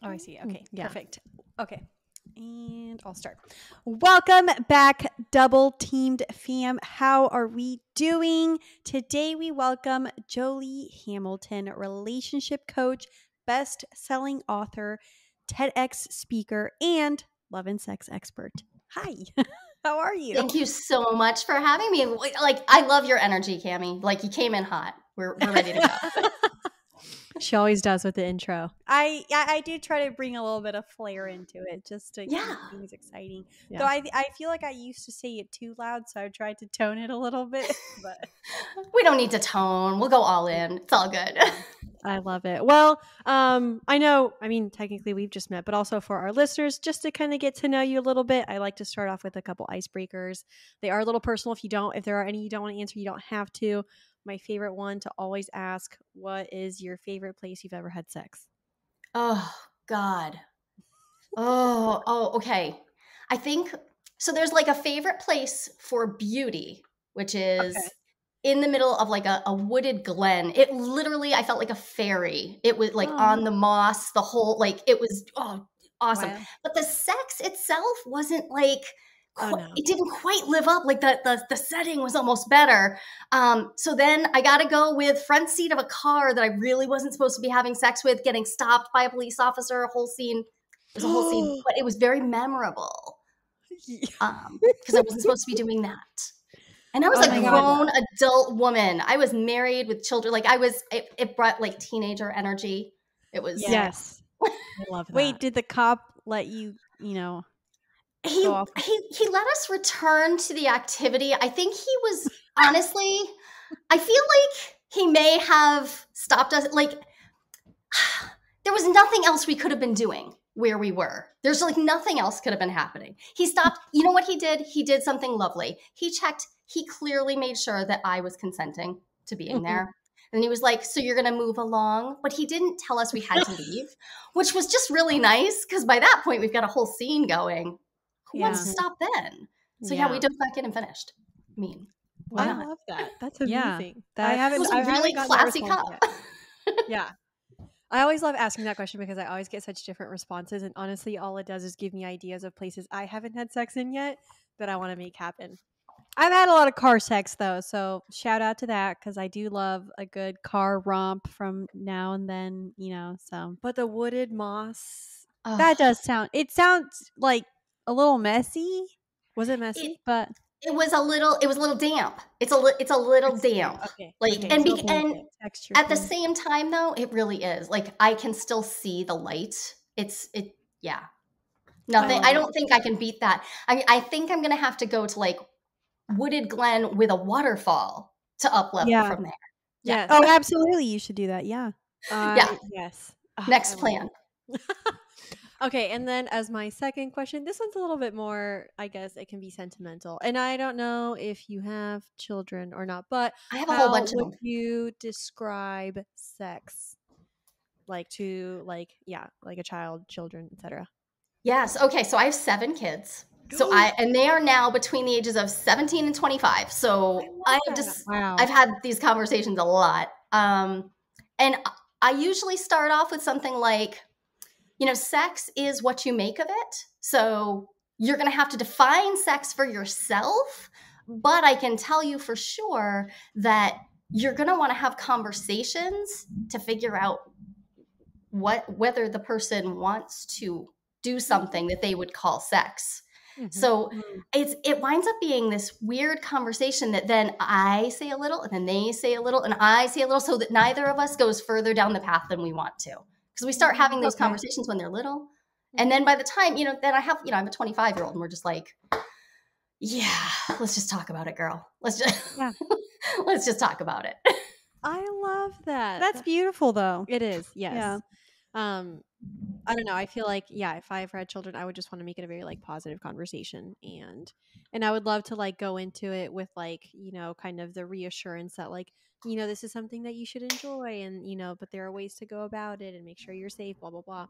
Oh, I see. Okay, Yeah. perfect. Okay, and I'll start. Welcome back, Double Teamed fam. How are we doing? Today we welcome Joli Hamilton, relationship coach, best-selling author, TEDx speaker, and love and sex expert. Hi, how are you? Thank you so much for having me. Like, I love your energy, Cami. Like, you came in hot. We're ready to go. She always does with the intro. I do try to bring a little bit of flair into it just to Yeah. keep things exciting. Yeah. Though I feel like I used to say it too loud, so I tried to tone it a little bit. But We don't need to tone. We'll go all in. It's all good. I love it. Well, I know, I mean, technically we've just met, but also for our listeners, just to kind of get to know you a little bit, I like to start off with a couple icebreakers. They are a little personal. If there are any you don't want to answer, you don't have to. My favorite one to always ask, what is your favorite place you've ever had sex? Oh, God. Okay. I think so. There's like a favorite place for beauty, which is Okay. in the middle of like a wooded glen. It literally, I felt like a fairy. It was like on the moss, the whole, like, it was, awesome. Wow. But the sex itself wasn't like, No. it didn't quite live up. Like the setting was almost better. So then I got to go with front seat of a car that I really wasn't supposed to be having sex with, getting stopped by a police officer, a whole scene. It was a whole scene, but it was very memorable because I wasn't supposed to be doing that. And I was Oh a my God. grown adult woman. I was married with children. Like it brought like teenager energy. It was Yes. I love that. Wait, did the cop let you, go off? he let us return to the activity. I think he was honestly, I feel like he may have stopped us. Like there was nothing else we could have been doing where we were. There's like nothing else could have been happening. He stopped. You know what he did? He did something lovely. He clearly made sure that I was consenting to being there. And he was like, so you're going to move along? But he didn't tell us we had to leave, which was just really nice because by that point, we've got a whole scene going. Who wants to stop then? So yeah, we dove back in and finished. I mean, why I not? love that. That's Yeah. amazing. It was a really classy cop. Yeah. I always love asking that question because I always get such different responses. And honestly, all it does is give me ideas of places I haven't had sex in yet that I want to make happen. I've had a lot of car sex though, so shout out to that because I do love a good car romp from now and then, so. But the wooded moss, That does sound, it sounds like a little messy, was it messy? but It was a little damp. It's a little damp. Okay. Like Okay, and so and texture at the thing. same time though, it really is. Like I can still see the light. Yeah. Nothing. I don't think I can beat that. I think I'm gonna have to go to like wooded glen with a waterfall to up level from there. Yes. Oh, absolutely. You should do that. Yeah. Yeah. Yes. Next plan. Okay, and then as my second question, this one's a little bit more, I guess it can be sentimental. And I don't know if you have children or not, but I have a whole bunch of would them. you describe sex? Like to like a child, children, etc. Yes. Okay. So I have 7 kids. And they are now between the ages of 17 and 25. So I've had these conversations a lot. And I usually start off with something like, sex is what you make of it. So you're going to have to define sex for yourself. But I can tell you for sure that you're going to want to have conversations to figure out whether the person wants to do something that they would call sex. So it winds up being this weird conversation that then I say a little and then they say a little and I say a little so that neither of us goes further down the path than we want to. Because we start having those conversations when they're little. And then by the time, then I have, I'm a 25-year-old and we're just like, yeah, let's just talk about it, girl. Let's just talk about it. I love that. That's beautiful though. It is. Yes. Yeah. I don't know. I feel like, if I ever had children, I would just want to make it a very like positive conversation, and I would love to like go into it with like, kind of the reassurance that like, this is something that you should enjoy, and but there are ways to go about it and make sure you're safe, blah blah blah.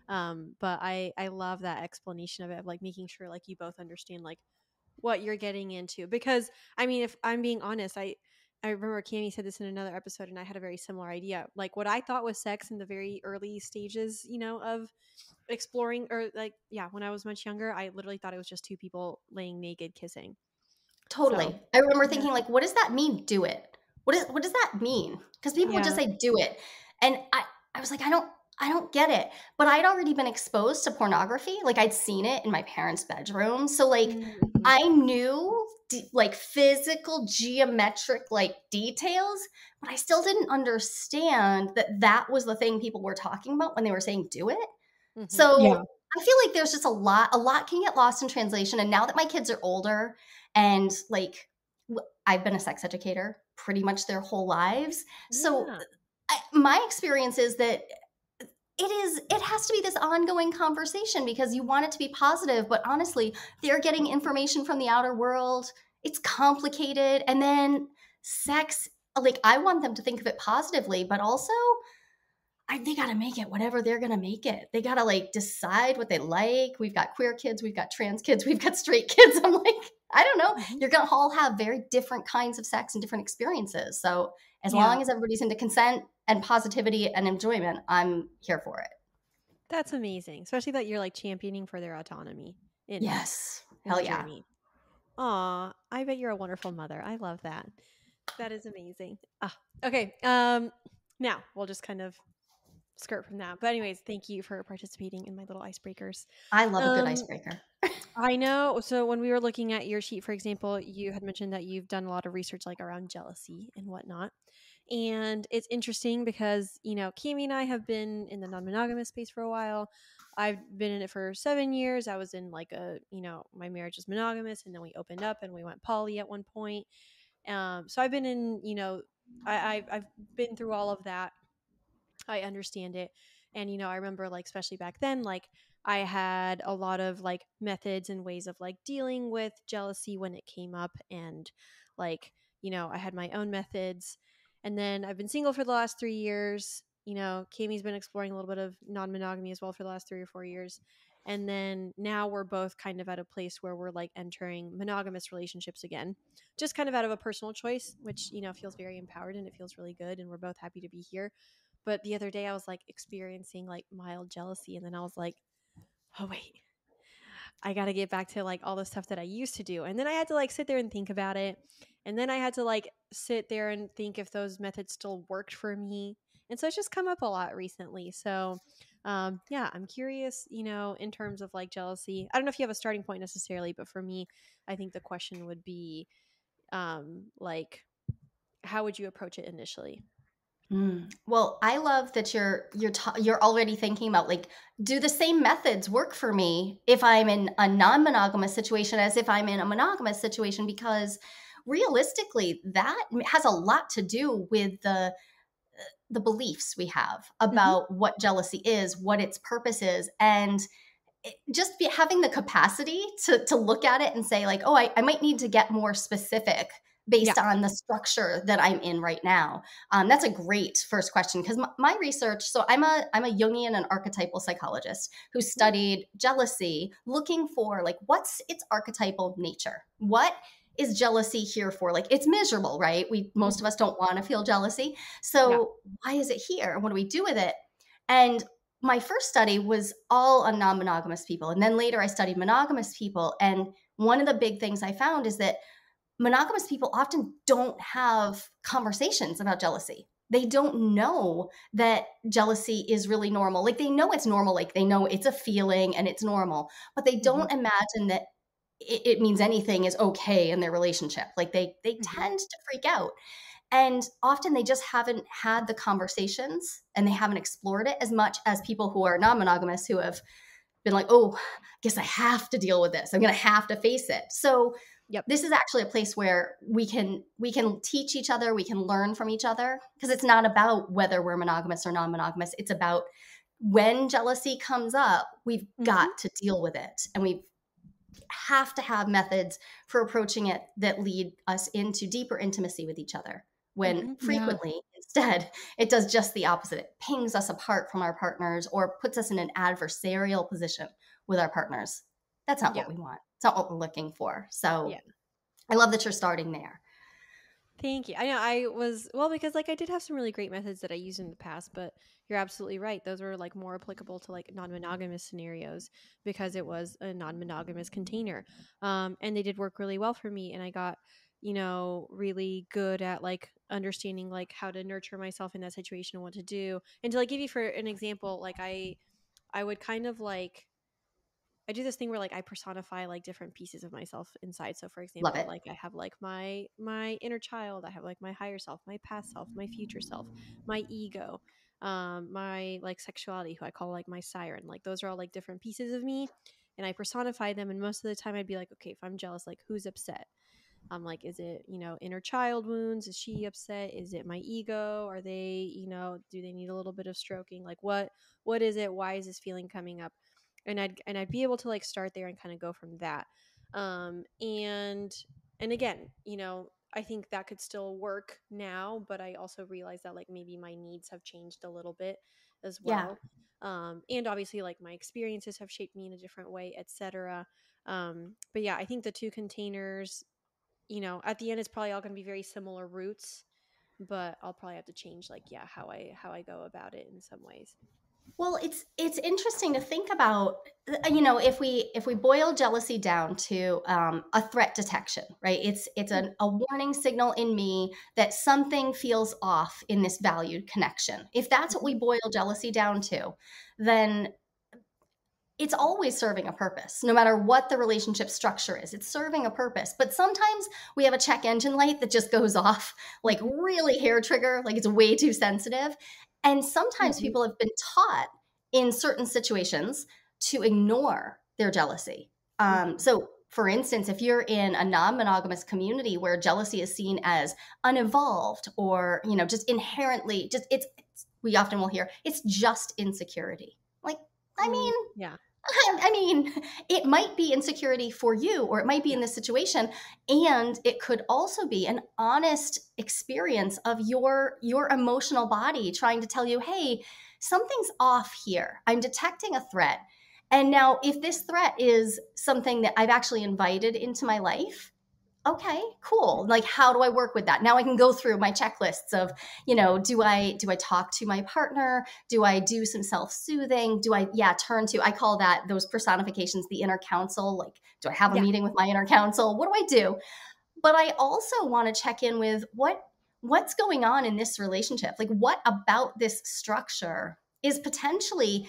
But I love that explanation of it, of like making sure like you both understand like what you're getting into, because I mean, if I'm being honest, I remember Cammie said this in another episode, and I had a very similar idea. Like what I thought was sex in the very early stages, of exploring, or like, yeah, when I was much younger, I literally thought it was just two people laying naked kissing. Totally. So, I remember thinking, like, what does that mean, do it? What does that mean? Because people would just say do it. And I was like, I don't get it. But I'd already been exposed to pornography. Like I'd seen it in my parents' bedroom. So like I knew like physical geometric like details, but I still didn't understand that was the thing people were talking about when they were saying do it. So I feel like there's just a lot can get lost in translation. And now that my kids are older and like I've been a sex educator pretty much their whole lives. So my experience is that it has to be this ongoing conversation because you want it to be positive, but honestly, they're getting information from the outer world. It's complicated. And then sex, like I want them to think of it positively, but also they got to make it whatever they're going to make it. They got to like decide what they like. We've got queer kids, we've got trans kids, we've got straight kids. I'm like, I don't know. You're going to all have very different kinds of sex and different experiences. So as long as everybody's into consent and positivity and enjoyment, I'm here for it. That's amazing. Especially that you're like championing for their autonomy. Hell yeah. Journey. Aw, I bet you're a wonderful mother. I love that. That is amazing. Okay. Now we'll just kind of skirt from that. But anyways, thank you for participating in my little icebreakers. I love a good icebreaker. I know. So when we were looking at your sheet, for example, you had mentioned that you've done a lot of research like around jealousy and whatnot. And it's interesting because, Cammie and I have been in the non-monogamous space for a while. I've been in it for 7 years. I was in like my marriage is monogamous, and then we opened up and we went poly at one point. So I've been in, I've been through all of that. I understand it. And, I remember like, especially back then, like I had a lot of like methods and ways of like dealing with jealousy when it came up. And like, I had my own methods. And then I've been single for the last 3 years. Cammie's been exploring a little bit of non-monogamy as well for the last 3 or 4 years. And then now we're both kind of at a place where we're like entering monogamous relationships again, just kind of out of a personal choice, which, feels very empowered and it feels really good. And we're both happy to be here. But the other day I was like experiencing like mild jealousy. And then I was like, oh, wait, I got to get back to like all the stuff that I used to do. And then I had to like sit there and think about it. And then I had to like sit there and think if those methods still worked for me. And so it's just come up a lot recently. So I'm curious, in terms of like jealousy. I don't know if you have a starting point necessarily, but for me, I think the question would be like, how would you approach it initially? Well, I love that you're already thinking about like, do the same methods work for me if I'm in a non-monogamous situation as if I'm in a monogamous situation? Because realistically, that has a lot to do with the beliefs we have about what jealousy is, what its purpose is, and having the capacity to look at it and say like, oh, I might need to get more specific based on the structure that I'm in right now. That's a great first question because my research, so I'm a Jungian and archetypal psychologist who studied jealousy, looking for like, what's its archetypal nature? What is jealousy here for? Like it's miserable, right? Most of us don't want to feel jealousy. So why is it here? What do we do with it? And my first study was all on non-monogamous people. And then later I studied monogamous people. And one of the big things I found is that monogamous people often don't have conversations about jealousy. They don't know that jealousy is really normal. Like they know it's normal. Like they know it's a feeling and it's normal, but they don't imagine that it means anything is okay in their relationship. Like they tend to freak out. And often they just haven't had the conversations and they haven't explored it as much as people who are non-monogamous who have been like, oh, I guess I have to deal with this. I'm going to have to face it. So this is actually a place where we can teach each other. We can learn from each other because it's not about whether we're monogamous or non-monogamous. It's about when jealousy comes up, we've got to deal with it. And we have to have methods for approaching it that lead us into deeper intimacy with each other. When frequently, instead, it does just the opposite. It pings us apart from our partners or puts us in an adversarial position with our partners. That's not what we want. It's not what we're looking for. So I love that you're starting there. Thank you. I know I was, well, because like I did have some really great methods that I used in the past, but you're absolutely right. Those were like more applicable to like non-monogamous scenarios because it was a non-monogamous container. And they did work really well for me. And I got, really good at like understanding like how to nurture myself in that situation and what to do. And to like give you for an example, like I would kind of like I do this thing where like I personify like different pieces of myself inside. So for Love example, it. like I have like my inner child, I have like my higher self, my past self, my future self, my ego, my like sexuality, who I call like my siren. Like those are all like different pieces of me, and I personify them. And most of the time, I'd be like, okay, if I'm jealous, like who's upset? I'm like, is it, inner child wounds? Is she upset? Is it my ego? Are they, do they need a little bit of stroking? Like what is it? Why is this feeling coming up? And I'd be able to like start there and kind of go from that. And again, I think that could still work now, but I also realize that like maybe my needs have changed a little bit as Yeah. well. And obviously like my experiences have shaped me in a different way, etc. But yeah, I think the two containers, at the end it's probably all going to be very similar roots, but I'll probably have to change like how I go about it in some ways. Well, it's interesting to think about, if we boil jealousy down to a threat detection, right? It's a warning signal in me that something feels off in this valued connection. If that's what we boil jealousy down to, then it's always serving a purpose, no matter what the relationship structure is. It's serving a purpose. But sometimes we have a check engine light that just goes off, like really hair trigger, like it's way too sensitive. And sometimes Mm-hmm. people have been taught in certain situations to ignore their jealousy. Mm-hmm. So, for instance, if you're in a non-monogamous community where jealousy is seen as unevolved or just inherently, we often will hear it's just insecurity. Like, I mean, Yeah. I mean, it might be insecurity for you, or it might be in Yeah. this situation, and it could also be an honest experience of your emotional body trying to tell you, "Hey, something's off here. I'm detecting a threat." And now, if this threat is something that I've actually invited into my life, okay, cool. Like, how do I work with that? Now I can go through my checklists of, do I talk to my partner? Do I do some self-soothing? Do I, turn to, I call that, those personifications, the inner counsel. Like, do I have a Yeah. meeting with my inner counsel? What do I do? But I also want to check in with what's going on in this relationship? Like, what about this structure is potentially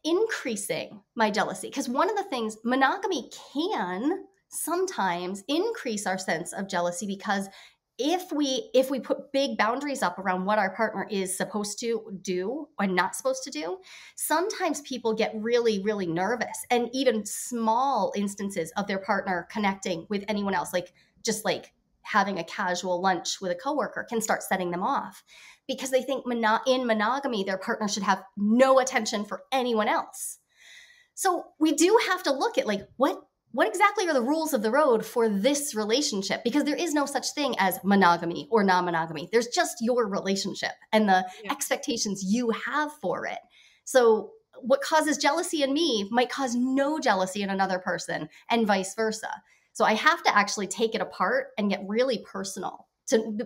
increasing my jealousy? Because one of the things, monogamy can sometimes increase our sense of jealousy, because if we put big boundaries up around what our partner is supposed to do or not supposed to do, sometimes people get really, really nervous. And even small instances of their partner connecting with anyone else, like just like having a casual lunch with a coworker, can start setting them off, because they think in monogamy their partner should have no attention for anyone else. So we do have to look at, like, what exactly are the rules of the road for this relationship, because there is no such thing as monogamy or non-monogamy. There's just your relationship and the Yeah. expectations you have for it. So what causes jealousy in me might cause no jealousy in another person, and vice versa. So I have to actually take it apart and get really personal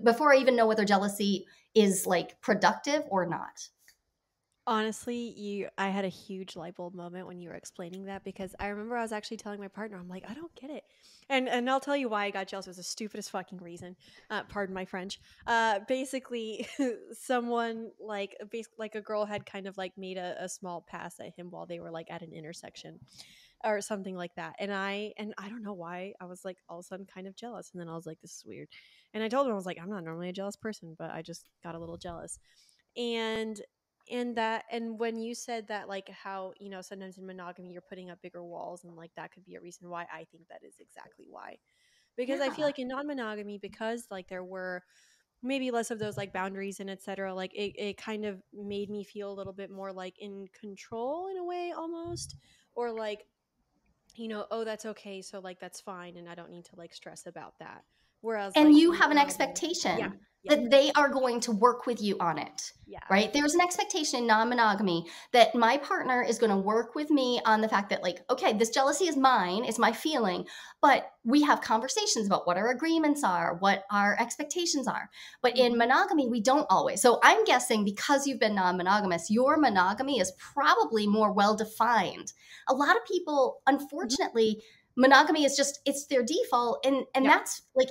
before I even know whether jealousy is like productive or not. Honestly, I had a huge light bulb moment when you were explaining that, because I remember I was actually telling my partner, I'm like, I don't get it. And I'll tell you why I got jealous. It was the stupidest fucking reason. Pardon my French. Basically, someone like a girl had kind of like made a small pass at him while they were like at an intersection or something like that. And I don't know why I was like all of a sudden kind of jealous. And then I was like, this is weird. And I told him, I was like, I'm not normally a jealous person, but I just got a little jealous. And and when you said that, like how sometimes in monogamy you're putting up bigger walls, and like that could be a reason why, I think that is exactly why. Because I feel Yeah. like in non-monogamy, because like there were maybe less of those like boundaries and etc., like it kind of made me feel a little bit more like in control in a way, almost. Or like, oh, that's okay, so like that's fine and I don't need to like stress about that. Whereas, and like, you have an expectation that they are going to work with you on it. Yeah. Right? There's an expectation in non-monogamy that my partner is going to work with me on the fact that, like, okay, this jealousy is mine, it's my feeling, but we have conversations about what our agreements are, what our expectations are. But in monogamy, we don't always. So I'm guessing because you've been non-monogamous, your monogamy is probably more well-defined. A lot of people, unfortunately, monogamy is just, it's their default. And that's like,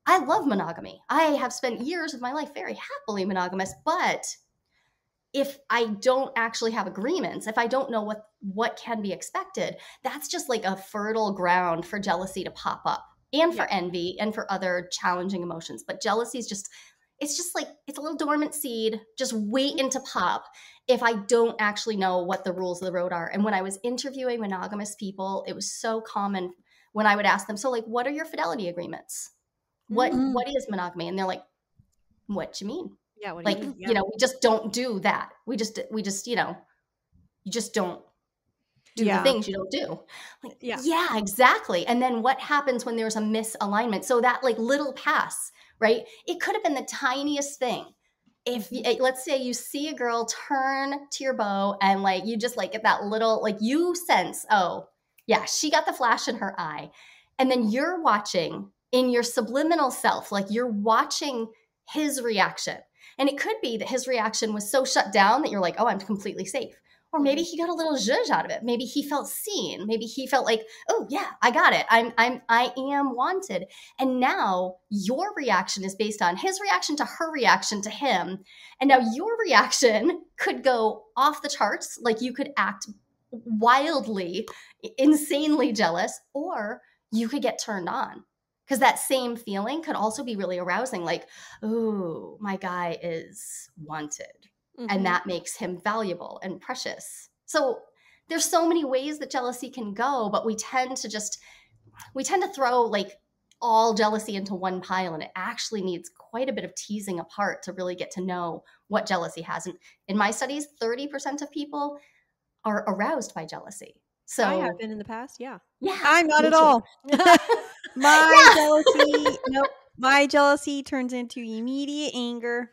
I love monogamy. I have spent years of my life very happily monogamous, but if I don't actually have agreements, if I don't know what can be expected, that's just like a fertile ground for jealousy to pop up, and for envy and for other challenging emotions. But jealousy is just, it's just like, it's a little dormant seed just waiting to pop if I don't actually know what the rules of the road are. And when I was interviewing monogamous people, it was so common when I would ask them, so like, what are your fidelity agreements? What is monogamy? And they're like, what do you mean? Yeah, what do Like, you mean? you know, we just don't do that. We just, you know, you just don't do the things you don't do. Like, yeah, exactly. And then what happens when there's a misalignment? So that like little pass, right? It could have been the tiniest thing. If let's say you see a girl turn to your bow and like you just like get that little, like you sense, oh yeah, she got the flash in her eye. And then you're watching in your subliminal self, like you're watching his reaction. And it could be that his reaction was so shut down that you're like, oh, I'm completely safe. Or maybe he got a little zhuzh out of it. Maybe he felt seen. Maybe he felt like, oh yeah, I got it. I am wanted. And now your reaction is based on his reaction to her reaction to him. And now your reaction could go off the charts. Like you could act wildly, insanely jealous, or you could get turned on. Because that same feeling could also be really arousing, like, ooh, my guy is wanted. And that makes him valuable and precious. So there's so many ways that jealousy can go, but we tend to throw like all jealousy into one pile, and it actually needs quite a bit of teasing apart to really get to know what jealousy has. And in my studies, 30% of people are aroused by jealousy. So I have been in the past, yeah. I'm not at all. My jealousy, nope. My jealousy turns into immediate anger.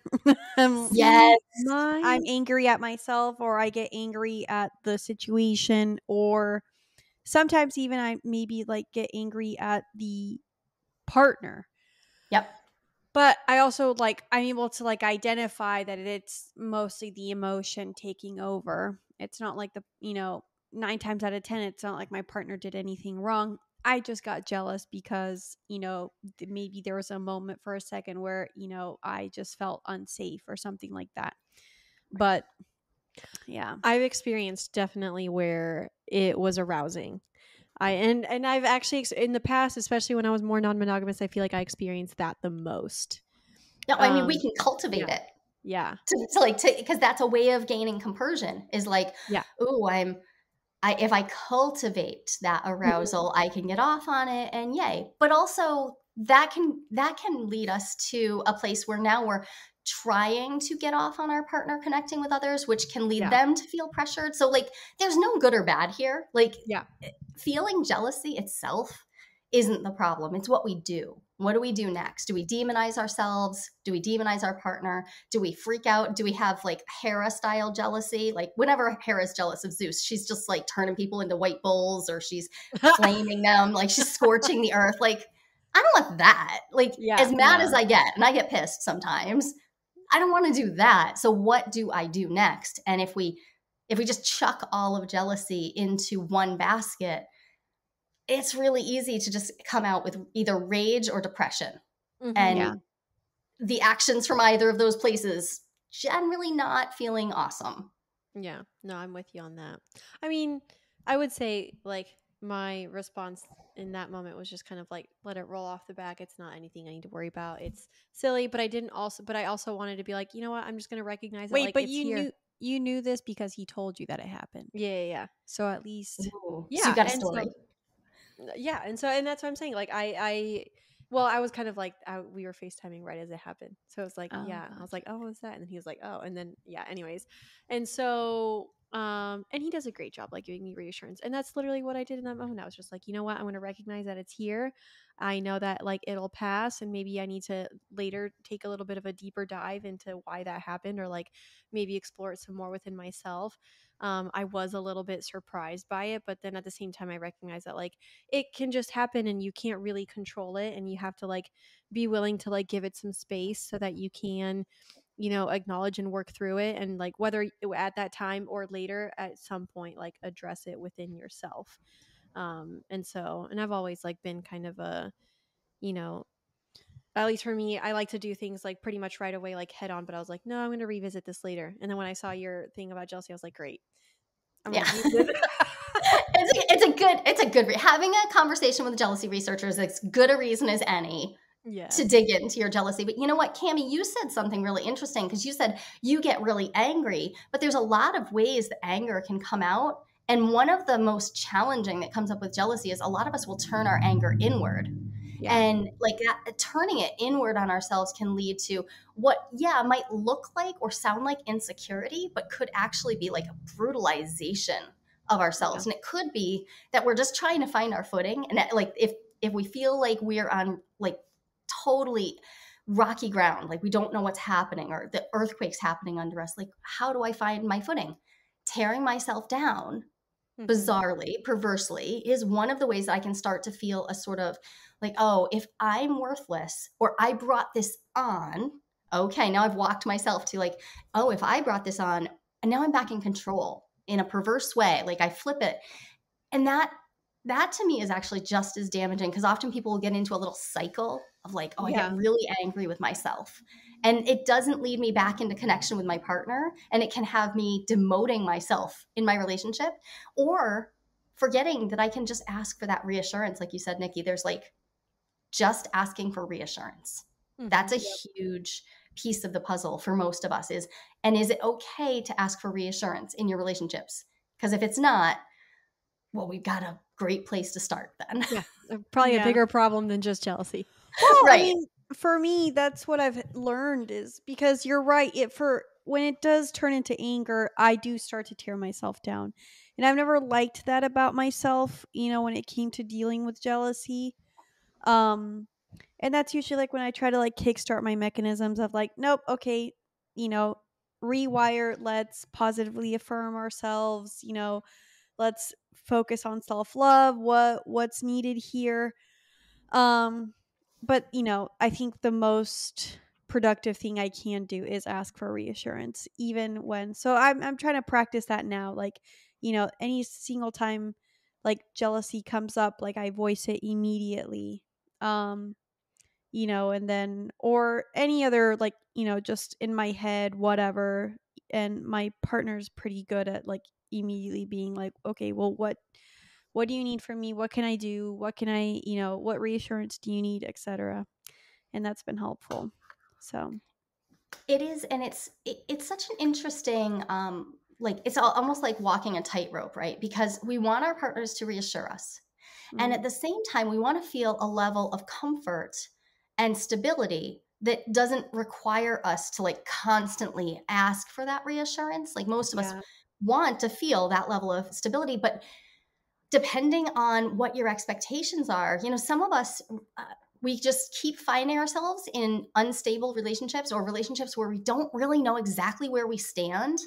Yes. I'm angry at myself, or I get angry at the situation, or sometimes even I maybe like get angry at the partner. Yep. But I also like, I'm able to like identify that it's mostly the emotion taking over. It's not like 9 times out of 10, it's not like my partner did anything wrong. I just got jealous because, maybe there was a moment for a second where, I just felt unsafe or something like that. But yeah, I've experienced definitely where it was arousing. And I've actually in the past, especially when I was more non-monogamous, I feel like I experienced that the most. No, I mean, we can cultivate it. Yeah. Because that's a way of gaining compersion, is like, ooh, if I cultivate that arousal, I can get off on it, and yay. But also that can lead us to a place where now we're trying to get off on our partner connecting with others, which can lead them to feel pressured. So like there's no good or bad here. Like feeling jealousy itself isn't the problem. It's what we do. What do we do next? Do we demonize ourselves? Do we demonize our partner? Do we freak out? Do we have like Hera style jealousy? Like whenever Hera's jealous of Zeus, she's just like turning people into white bulls, or she's flaming them, like she's scorching the earth. Like I don't want that. Like as mad as I get, and I get pissed sometimes, I don't want to do that. So what do I do next? And if we just chuck all of jealousy into one basket, it's really easy to just come out with either rage or depression. And the actions from either of those places generally not feeling awesome. Yeah. No, I'm with you on that. I mean, I would say like my response in that moment was just kind of like, let it roll off the back. It's not anything I need to worry about. It's silly, but I also wanted to be like, you know what? I'm just going to recognize it. Wait, like, but you knew this because he told you that it happened. Yeah. So at least, so you got a story. And that's what I'm saying. Like I was kind of like, we were FaceTiming right as it happened. So it's like, I was like, oh, what was that? And then he was like, oh, and then, anyways. And so, and he does a great job, like giving me reassurance. And that's literally what I did in that moment. I was just like, you know what? I'm going to recognize that it's here. I know that like it'll pass, and maybe I need to later take a little bit of a deeper dive into why that happened, or like maybe explore it some more within myself. I was a little bit surprised by it, but then at the same time I recognize that like it can just happen and you can't really control it, and you have to like be willing to like give it some space so that you can, you know, acknowledge and work through it, and like whether at that time or later at some point like address it within yourself. And I've always like been kind of a, you know, at least for me, I like to do things like pretty much right away, like head on, but I was like, no, I'm going to revisit this later. And then when I saw your thing about jealousy, I was like, great, I'm going to revisit it's a good having a conversation with jealousy researchers. It's good a reason as any to dig into your jealousy. But you know what, Cammie, you said something really interesting, because you said you get really angry, but there's a lot of ways that anger can come out. And one of the most challenging that comes up with jealousy is a lot of us will turn our anger inward. Yeah. And like that, turning it inward on ourselves can lead to what, might look like or sound like insecurity, but could actually be like a brutalization of ourselves. Yeah. And it could be that we're just trying to find our footing. And that, like, if we feel like we're on like totally rocky ground, like we don't know what's happening, or the earthquake's happening under us, like, how do I find my footing? Tearing myself down, bizarrely, perversely, is one of the ways that I can start to feel a sort of like, oh, if I'm worthless, or I brought this on, okay, now I've walked myself to like, oh, if I brought this on, and now I'm back in control in a perverse way, like I flip it. And that to me is actually just as damaging, because often people will get into a little cycle of like, oh, I get really angry with myself. And it doesn't lead me back into connection with my partner. And it can have me demoting myself in my relationship, or forgetting that I can just ask for that reassurance. Like you said, Nikki, there's like just asking for reassurance. That's a huge piece of the puzzle for most of us is it okay to ask for reassurance in your relationships? Because if it's not, well, we've got a great place to start then. Yeah, probably a bigger problem than just jealousy. Well, right. I mean, for me, that's what I've learned, is because you're right. When it does turn into anger, I do start to tear myself down. And I've never liked that about myself, you know, when it came to dealing with jealousy. And that's usually like when I try to like kickstart my mechanisms of like, nope, okay, you know, rewire, let's positively affirm ourselves, you know, let's focus on self-love, what's needed here. But you know, I think the most productive thing I can do is ask for reassurance, even when, so I'm trying to practice that now. Like, you know, any single time like jealousy comes up, like I voice it immediately. You know, and then, or any other, like, you know, just in my head, whatever. And my partner's pretty good at like immediately being like, okay, well, what do you need from me? What can I do? What can I, you know, what reassurance do you need, etc. And that's been helpful. So it is. And it's such an interesting, like, it's almost like walking a tightrope, right? Because we want our partners to reassure us. And at the same time, we want to feel a level of comfort and stability that doesn't require us to like constantly ask for that reassurance. Like most of us want to feel that level of stability, but depending on what your expectations are, you know, some of us, we just keep finding ourselves in unstable relationships, or relationships where we don't really know exactly where we stand.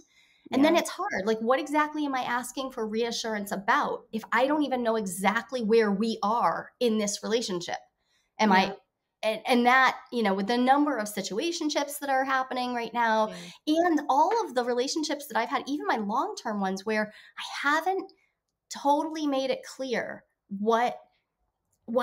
And then it's hard. Like, what exactly am I asking for reassurance about if I don't even know exactly where we are in this relationship? And that, you know, with the number of situationships that are happening right now, and all of the relationships that I've had, even my long-term ones, where I haven't totally made it clear what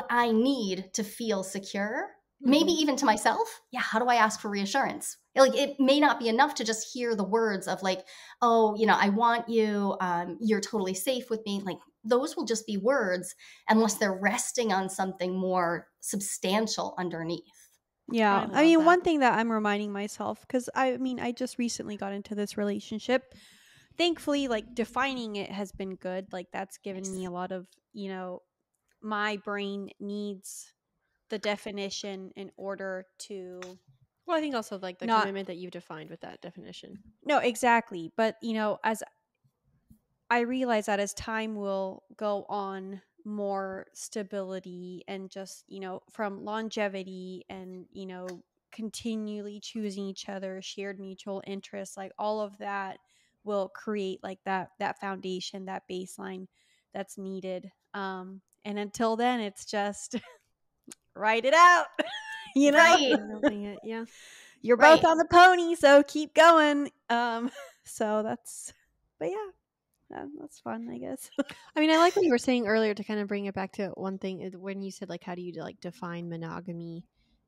I need to feel secure, maybe even to myself. How do I ask for reassurance? Like, it may not be enough to just hear the words of like, oh, you know, I want you, you're totally safe with me. Like, those will just be words unless they're resting on something more substantial underneath. Yeah. I mean, one thing that I'm reminding myself, because I mean, I just recently got into this relationship. Thankfully, like, defining it has been good. Like, that's given me a lot of, you know, my brain needs the definition in order to, well, I think also like the commitment that you've defined with that definition. No, exactly. But, you know, as I realize that as time will go on, more stability and just, you know, from longevity and, you know, continually choosing each other, shared mutual interests, like all of that will create like that foundation, that baseline that's needed. And until then, it's just write it out, you know? Right. Yeah. You're Right. both on the pony, so keep going. So that's, but yeah, that's fun, I guess. I mean, I like what you were saying earlier to kind of bring it back to one thing when you said like, how do you like define monogamy?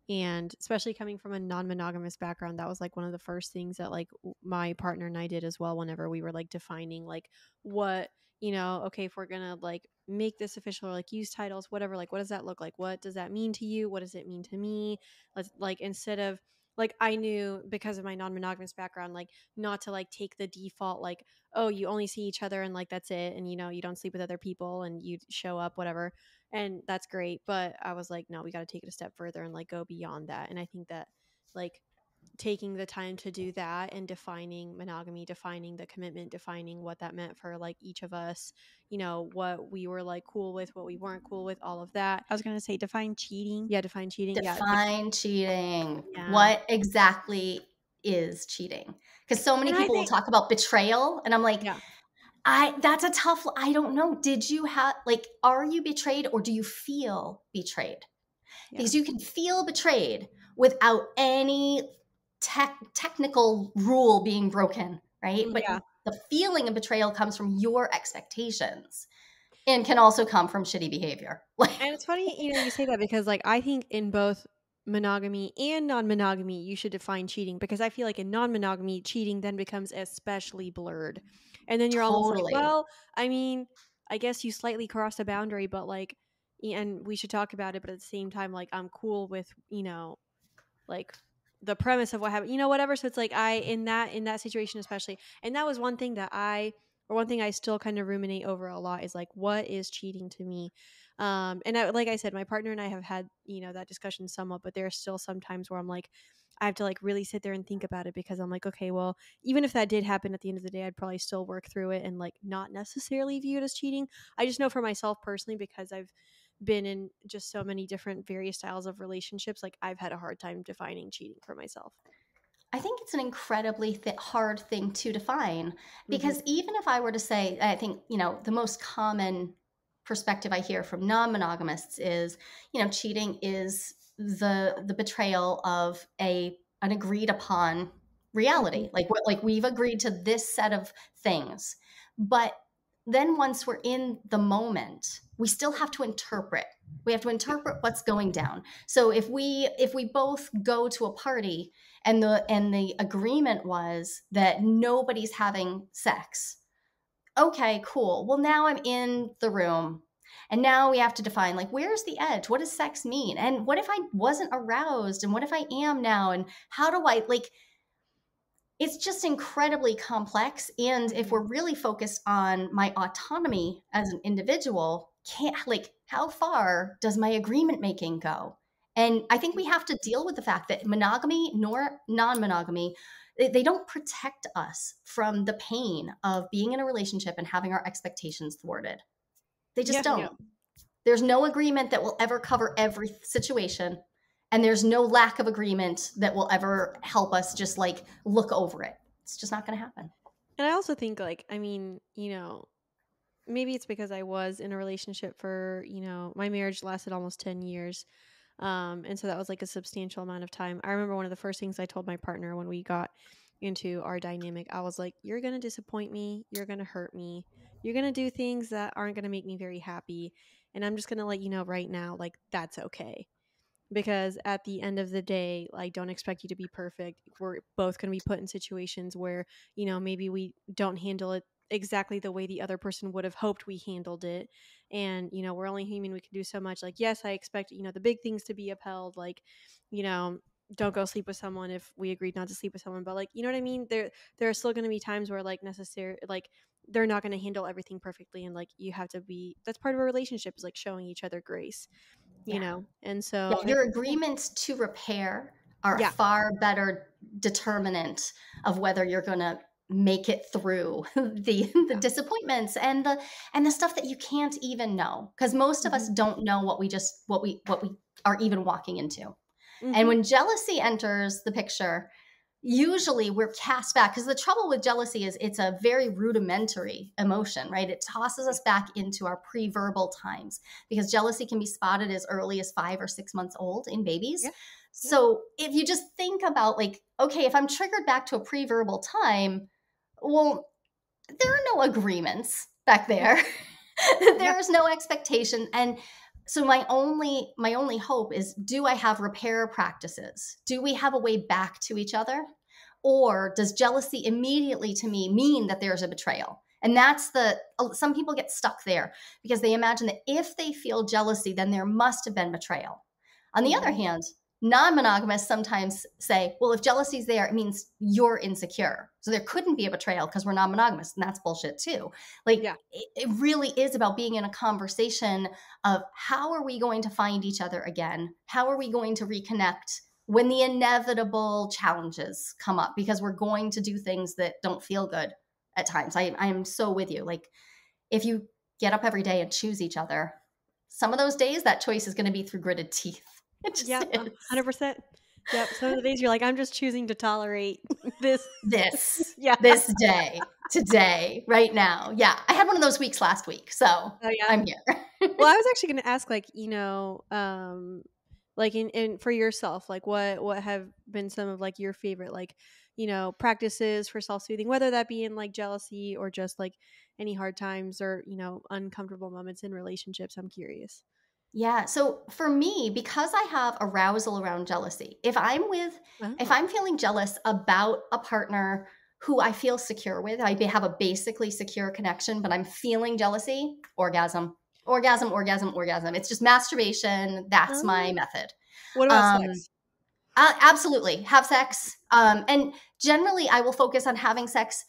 And especially coming from a non-monogamous background, that was like one of the first things that like my partner and I did as well whenever we were like defining like what, you know, okay, if we're gonna like make this official or like use titles, whatever, like what does that look like? What does that mean to you? What does it mean to me? Let's like, instead of like, I knew because of my non-monogamous background, like not to like take the default like, oh, you only see each other and like that's it, and you know, you don't sleep with other people and you show up, whatever, and that's great. But I was like, no, we got to take it a step further and like go beyond that. And I think that like taking the time to do that and defining monogamy, defining the commitment, defining what that meant for like each of us, you know, what we were like cool with, what we weren't cool with, all of that. I was gonna say define cheating. Yeah, define cheating. Define cheating. Yeah. What exactly is cheating? Because so many And people will talk about betrayal, and I'm like, Yeah. that's a tough. I don't know. Did you have like, are you betrayed or do you feel betrayed? Yeah. Because you can feel betrayed without any technical rule being broken, right? But Yeah. the feeling of betrayal comes from your expectations and can also come from shitty behavior. And it's funny, you know, you say that because like I think in both monogamy and non-monogamy, you should define cheating, because I feel like in non-monogamy, cheating then becomes especially blurred. And then you're almost like, Totally. well, I mean, I guess you slightly crossed a boundary, but like, and we should talk about it, but at the same time, like I'm cool with, you know, like the premise of what happened, you know, whatever. So it's like in that situation especially, and that was one thing that one thing I still kind of ruminate over a lot is like, what is cheating to me? And like I said, my partner and I have had, you know, that discussion somewhat, but there are still some times where I'm like, I have to like really sit there and think about it, because I'm like, okay, well, even if that did happen at the end of the day, I'd probably still work through it and like not necessarily view it as cheating. I just know for myself personally, because I've been in just so many different various styles of relationships, like I've had a hard time defining cheating for myself. I think it's an incredibly hard thing to define, because even if I were to say, I think, you know, the most common perspective I hear from non-monogamists is, you know, cheating is the betrayal of an agreed upon reality. Like what, like we've agreed to this set of things. But then once we're in the moment, we still have to interpret. We have to interpret what's going down. So if we both go to a party and the agreement was that nobody's having sex. Okay, cool. Well, now I'm in the room, and now we have to define like, where's the edge? What does sex mean? And what if I wasn't aroused? And what if I am now? And how do I like? It's just incredibly complex. And if we're really focused on my autonomy as an individual, can't like, how far does my agreement making go? And I think we have to deal with the fact that monogamy nor non-monogamy, they don't protect us from the pain of being in a relationship and having our expectations thwarted. They just don't. Yeah. There's no agreement that will ever cover every situation. And there's no lack of agreement that will ever help us just like look over it. It's just not going to happen. And I also think like, I mean, you know, maybe it's because I was in a relationship for, you know, my marriage lasted almost 10 years. And so that was like a substantial amount of time. I remember one of the first things I told my partner when we got into our dynamic, I was like, you're going to disappoint me. You're going to hurt me. You're going to do things that aren't going to make me very happy. And I'm just going to let you know right now, like, that's okay. Because at the end of the day, I don't expect you to be perfect. We're both going to be put in situations where, you know, maybe we don't handle it exactly the way the other person would have hoped we handled it. And, you know, we're only human. We can do so much. Like, yes, I expect, you know, the big things to be upheld. Like, you know, don't go sleep with someone if we agreed not to sleep with someone. But like, you know what I mean? There are still going to be times where like like they're not going to handle everything perfectly. And like, you have to be, that's part of a relationship, is like showing each other grace. You know, and so your agreements to repair are a far better determinant of whether you're going to make it through the disappointments and the stuff that you can't even know, because most of us don't know what we are even walking into. And when jealousy enters the picture, usually we're cast back, because the trouble with jealousy is it's a very rudimentary emotion, right? It tosses us back into our pre-verbal times, because jealousy can be spotted as early as 5 or 6 months old in babies. So if you just think about like, okay, if I'm triggered back to a pre-verbal time, well, there are no agreements back there. There's no expectation. And so my only hope is, do I have repair practices? Do we have a way back to each other? Or does jealousy immediately to me mean that there's a betrayal? And that's some people get stuck there, because they imagine that if they feel jealousy, then there must have been betrayal. On the other hand, non-monogamous sometimes say, well, if jealousy is there, it means you're insecure. So there couldn't be a betrayal because we're non-monogamous. And that's bullshit too. Like, it really is about being in a conversation of, how are we going to find each other again? How are we going to reconnect when the inevitable challenges come up? Because we're going to do things that don't feel good at times. I am so with you. Like, if you get up every day and choose each other, some of those days that choice is going to be through gritted teeth. Yeah, 100%. Yep. Some of the days you're like, I'm just choosing to tolerate this this day, today, right now. Yeah. I had one of those weeks last week, so I'm here. Well, I was actually going to ask, like, like in for yourself, like what have been some of like your favorite, like, practices for self-soothing, whether that be in like jealousy or just like any hard times or, uncomfortable moments in relationships. I'm curious. Yeah. So for me, because I have arousal around jealousy, if I'm feeling jealous about a partner who I feel secure with, I have a basically secure connection, but I'm feeling jealousy, orgasm. It's just masturbation. That's my method. What about sex? Absolutely. Have sex. And generally I will focus on having sex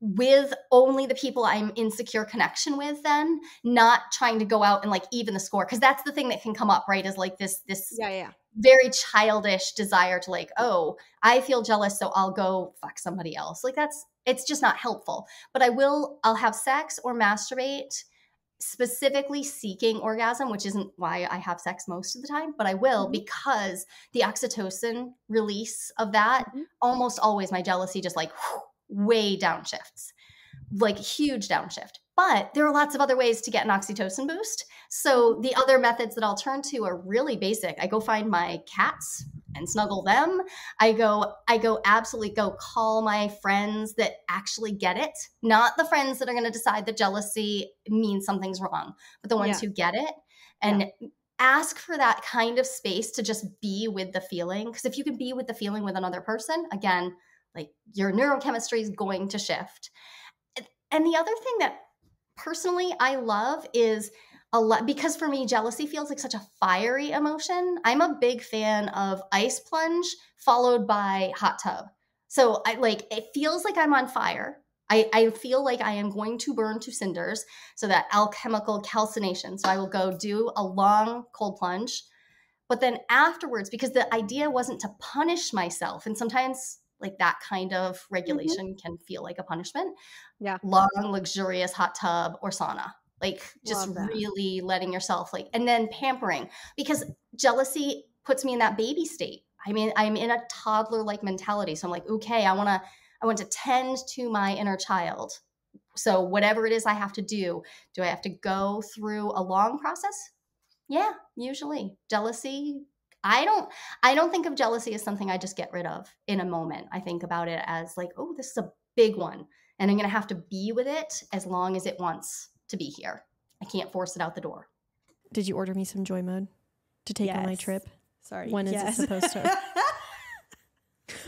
with only the people I'm in secure connection with, then not trying to go out and like even the score. Cause that's the thing that can come up, right? Is like this very childish desire to like, oh, I feel jealous, so I'll go fuck somebody else. Like it's just not helpful. But I'll have sex or masturbate specifically seeking orgasm, which isn't why I have sex most of the time, but I will because the oxytocin release of that, almost always my jealousy just like way downshifts, like huge downshift. But there are lots of other ways to get an oxytocin boost. So the other methods that I'll turn to are really basic. I go find my cats and snuggle them. I go absolutely go call my friends that actually get it, not the friends that are going to decide that jealousy means something's wrong, but the ones who get it, and ask for that kind of space to just be with the feeling. Because if you can be with the feeling with another person, again, like your neurochemistry is going to shift. And the other thing that personally I love is because for me, jealousy feels like such a fiery emotion. I'm a big fan of ice plunge followed by hot tub. So it feels like I'm on fire. I feel like I am going to burn to cinders. So that alchemical calcination. So I will go do a long cold plunge. But then afterwards, because the idea wasn't to punish myself, and sometimes like that kind of regulation can feel like a punishment. Yeah. Long, luxurious hot tub or sauna. Like just really letting yourself and then pampering, because jealousy puts me in that baby state. I mean, I'm in a toddler-like mentality. So I'm like, okay, I want to tend to my inner child. So whatever it is I have to do I have to go through a long process? Yeah, usually. Jealousy, I don't think of jealousy as something I just get rid of in a moment. I think about it as like, oh, this is a big one, and I'm going to have to be with it as long as it wants to be here. I can't force it out the door. Did you order me some Joy Mode to take on my trip? Sorry. When is it supposed to?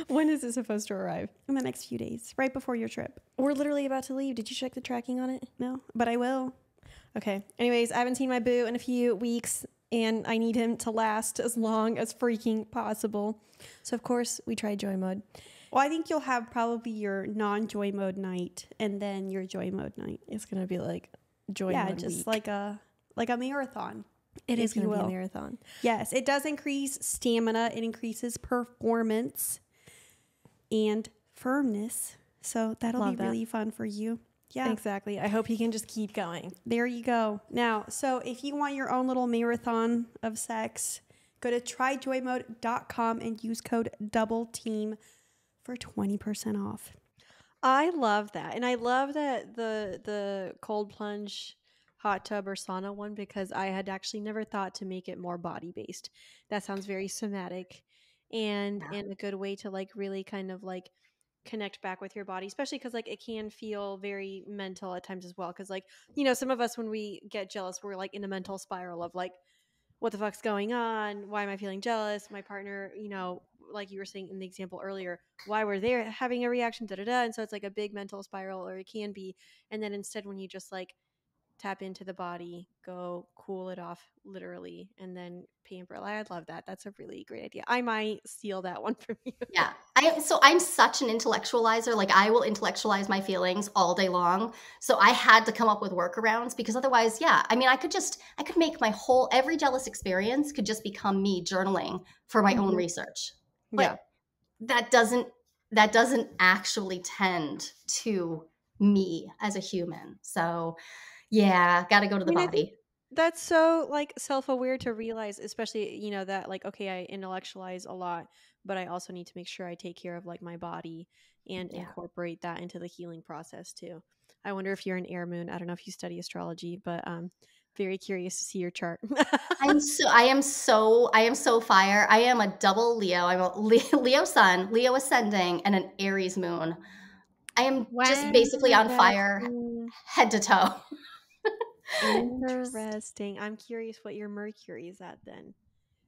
When is it supposed to arrive? In the next few days, right before your trip. We're literally about to leave. Did you check the tracking on it? No, but I will. Okay. Anyways, I haven't seen my boo in a few weeks, and I need him to last as long as freaking possible. So, of course, we tried Joy Mode. Well, I think you'll have probably your non-Joy Mode night and then your Joy Mode night. It's going to be like Joy Mode just week. like a marathon. It is going to be a marathon. Yes, it does increase stamina. It increases performance and firmness. So that'll Love be that. really fun for you. Yeah. Exactly. I hope he can just keep going. There you go. Now, so if you want your own little marathon of sex, go to tryjoymode.com and use code DOUBLETEAM for 20% off. I love that. And I love that the cold plunge hot tub or sauna one, because I had actually never thought to make it more body based. That sounds very somatic and a good way to like really kind of like connect back with your body, especially because like it can feel very mental at times as well, because like, you know, some of us when we get jealous, we're like in a mental spiral of like, what the fuck's going on? Why am I feeling jealous? My partner, you know, like you were saying in the example earlier, why were they having a reaction, da da da. And so it's like a big mental spiral, or it can be. And then instead, when you just like tap into the body, go cool it off literally, and then pamper. I love that. That's a really great idea. I might steal that one from you. Yeah. I'm such an intellectualizer. Like I will intellectualize my feelings all day long. So I had to come up with workarounds, because otherwise, yeah, I mean, I could make my every jealous experience could just become me journaling for my own research. But that doesn't actually tend to me as a human. So yeah, got to go to the body. That's so like self-aware to realize, especially, you know, that like, okay, I intellectualize a lot, but I also need to make sure I take care of like my body and incorporate that into the healing process too. I wonder if you're an air moon. I don't know if you study astrology, but very curious to see your chart. I am so fire. I am a double Leo. I'm a Leo sun, Leo ascending, and an Aries moon. I am just basically on fire head to toe. Interesting. I'm curious what your Mercury is at then.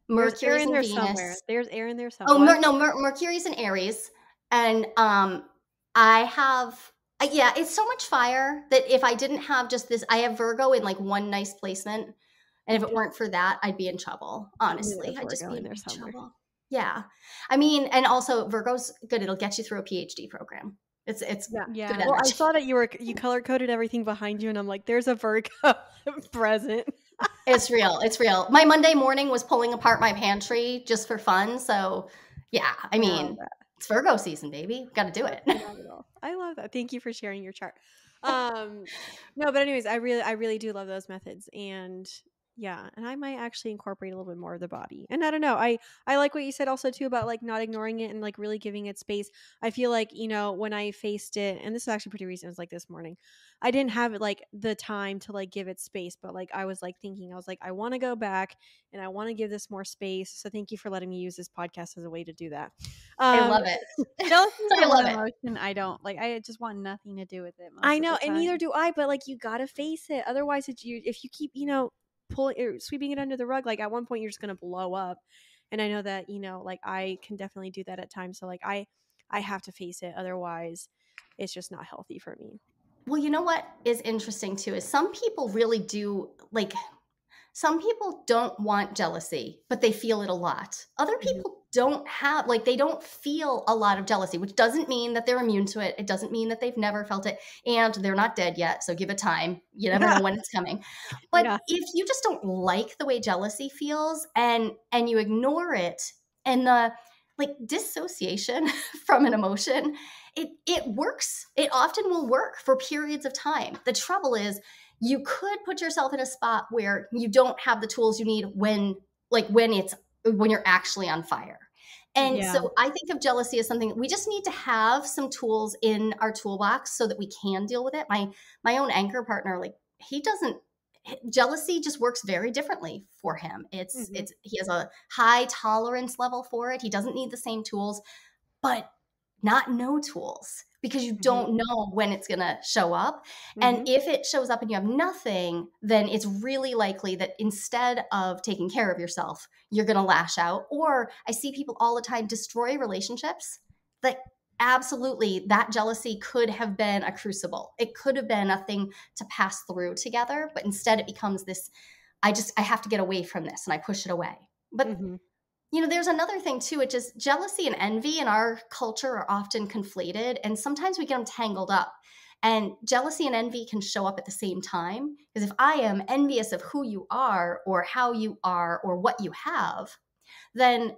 Mercury's in Venus. Somewhere. There's air in there somewhere. Mercury's in Aries, and I have it's so much fire that if I didn't have just this, I have Virgo in like one nice placement, and if it weren't for that, I'd be in trouble. Honestly, I'd just be in trouble. Yeah, I mean, and also Virgo's good; it'll get you through a PhD program. It's good energy. Well, I saw that you color coded everything behind you, and I'm like, there's a Virgo present. It's real. It's real. My Monday morning was pulling apart my pantry just for fun. So yeah, I mean, it's Virgo season, baby. Got to do it. I love that. Thank you for sharing your chart. No, but anyways, I really do love those methods, and yeah, and I might actually incorporate a little bit more of the body. And I don't know, I like what you said also too about like not ignoring it and like really giving it space. I feel like, you know, when I faced it, and this is actually pretty recent, it was like this morning, I didn't have like the time to like give it space, but like I was like thinking, I was like, I want to go back and I want to give this more space. So thank you for letting me use this podcast as a way to do that. I love it. I love it. I don't like. I just want nothing to do with it. I know, and neither do I. But like, you gotta face it. Otherwise, if you keep, you know, pulling or sweeping it under the rug, like at one point you're just gonna blow up. And I know that, you know, like I can definitely do that at times. So like I have to face it. Otherwise, it's just not healthy for me. Well, you know what is interesting too is some people really do like. Some people don't want jealousy, but they feel it a lot. Other people don't have, like, they don't feel a lot of jealousy, which doesn't mean that they're immune to it. It doesn't mean that they've never felt it, and they're not dead yet. So give it time. You never know when it's coming. But if you just don't like the way jealousy feels and you ignore it, and the like dissociation from an emotion, it works. It often will work for periods of time. The trouble is, you could put yourself in a spot where you don't have the tools you need when you're actually on fire. And so I think of jealousy as something we just need to have some tools in our toolbox so that we can deal with it. My own anchor partner, like jealousy just works very differently for him. He has a high tolerance level for it. He doesn't need the same tools, but not no tools, because you don't know when it's going to show up. And if it shows up and you have nothing, then it's really likely that instead of taking care of yourself, you're going to lash out. Or I see people all the time destroy relationships. Like, absolutely, that jealousy could have been a crucible. It could have been a thing to pass through together, but instead it becomes this, I have to get away from this, and I push it away. But you know, there's another thing too, which is jealousy and envy in our culture are often conflated, and sometimes we get them tangled up. And jealousy and envy can show up at the same time, because if I am envious of who you are or how you are or what you have, then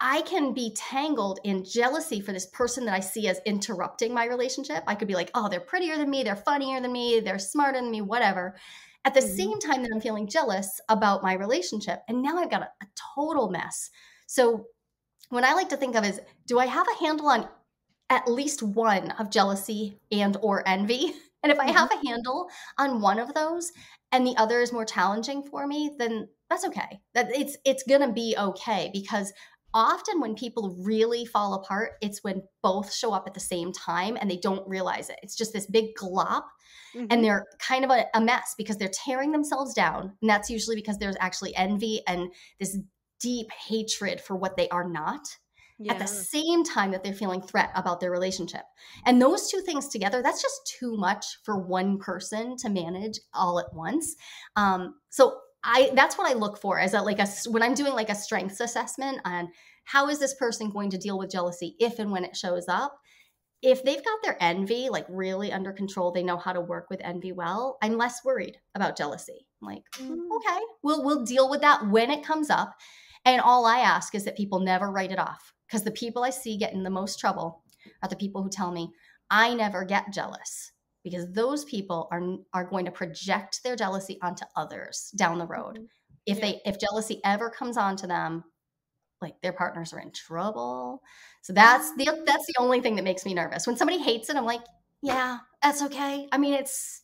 I can be tangled in jealousy for this person that I see as interrupting my relationship. I could be like, oh, they're prettier than me, they're funnier than me, they're smarter than me, whatever. At the same time that I'm feeling jealous about my relationship. And now I've got a total mess. So what I like to think of is, do I have a handle on at least one of jealousy and or envy? And if I have a handle on one of those and the other is more challenging for me, then that's okay. That it's going to be okay, because often when people really fall apart, it's when both show up at the same time and they don't realize it. It's just this big glop, and they're kind of a mess because they're tearing themselves down. And that's usually because there's actually envy and this deep hatred for what they are not, at the same time that they're feeling threat about their relationship. And those two things together, that's just too much for one person to manage all at once. So that's what I look for as when I'm doing like a strengths assessment on how is this person going to deal with jealousy if and when it shows up. If they've got their envy like really under control, they know how to work with envy well, I'm less worried about jealousy. I'm like, okay, we'll deal with that when it comes up. And all I ask is that people never write it off, because the people I see get in the most trouble are the people who tell me, I never get jealous, because those people are going to project their jealousy onto others down the road. If jealousy ever comes onto them, like their partners are in trouble. So that's the only thing that makes me nervous. When somebody hates it, I'm like, yeah, that's okay. I mean, it's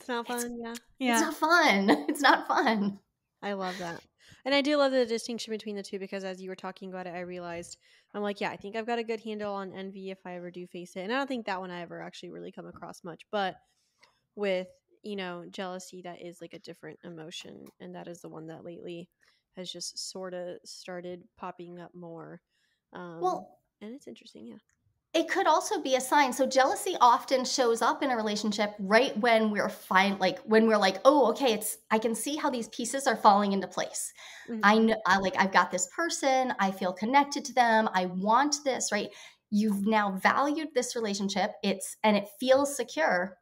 not fun. It's not fun. It's not fun. I love that. And I do love the distinction between the two, because as you were talking about it, I realized, I'm like, yeah, I think I've got a good handle on envy if I ever do face it. And I don't think that one I ever actually really come across much. But with, jealousy, that is like a different emotion. And that is the one that lately has just sort of started popping up more. And it's interesting. Yeah. It could also be a sign. So jealousy often shows up in a relationship right when we're fine, like when we're like, oh, okay, I can see how these pieces are falling into place. I know, I've got this person, I feel connected to them, I want this, right? You've now valued this relationship, and it feels secure.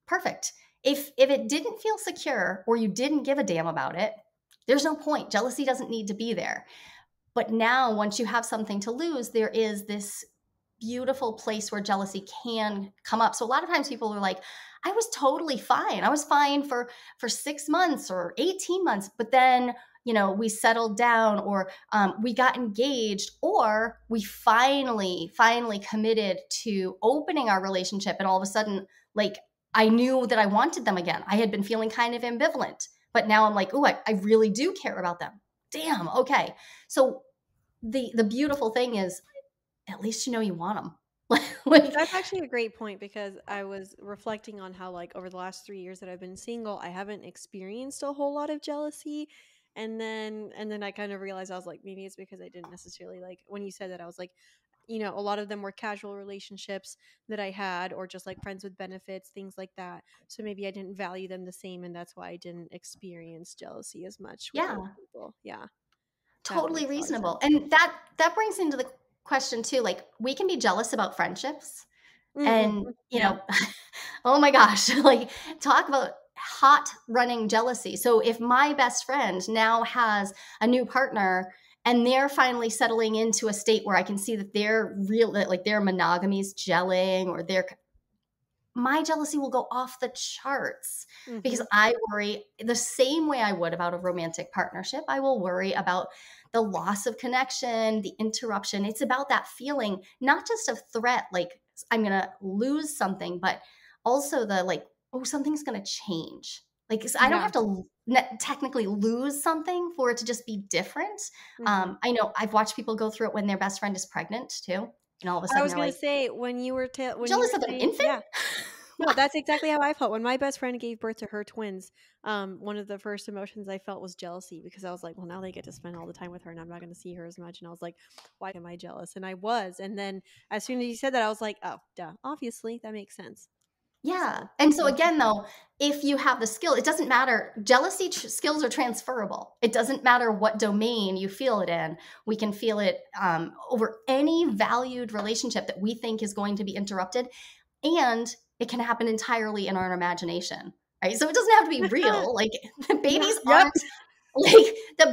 Perfect. If it didn't feel secure, or you didn't give a damn about it, there's no point. Jealousy doesn't need to be there. But now, once you have something to lose, there is this beautiful place where jealousy can come up. So a lot of times people are like, I was totally fine. I was fine for 6 months or 18 months. But then, we settled down, or we got engaged, or we finally committed to opening our relationship. And all of a sudden, like, I knew that I wanted them again. I had been feeling kind of ambivalent, but now I'm like, oh, I really do care about them. Damn. Okay. So the beautiful thing is, at least you want them. That's actually a great point, because I was reflecting on how, like, over the last 3 years that I've been single, I haven't experienced a whole lot of jealousy. And then I kind of realized, I was like, maybe it's because I didn't necessarily, like, when you said that, I was like, a lot of them were casual relationships that I had, or just like friends with benefits, things like that. So maybe I didn't value them the same, and that's why I didn't experience jealousy as much with those people. Yeah. Totally reasonable. And that brings into the question too, like, we can be jealous about friendships, and oh my gosh, like, talk about hot running jealousy. So if my best friend now has a new partner and they're finally settling into a state where I can see that they're real, like their monogamy's gelling, or my jealousy will go off the charts, because I worry the same way I would about a romantic partnership. I will worry about the loss of connection, the interruption. It's about that feeling, not just of threat, like I'm going to lose something, but also the like, oh, something's going to change. Like, I don't have to technically lose something for it to just be different. I know I've watched people go through it when their best friend is pregnant too. And all of a sudden, I was going to say, when you were jealous of an infant. Yeah. No, that's exactly how I felt when my best friend gave birth to her twins. One of the first emotions I felt was jealousy, because I was like, well, now they get to spend all the time with her, and I'm not going to see her as much. And I was like, why am I jealous? And I was. And then as soon as you said that, I was like, oh, duh. Obviously, that makes sense. Yeah. And so again, though, if you have the skill, it doesn't matter. Jealousy skills are transferable. It doesn't matter what domain you feel it in. We can feel it over any valued relationship that we think is going to be interrupted. And it can happen entirely in our imagination, right? So it doesn't have to be real. Like, the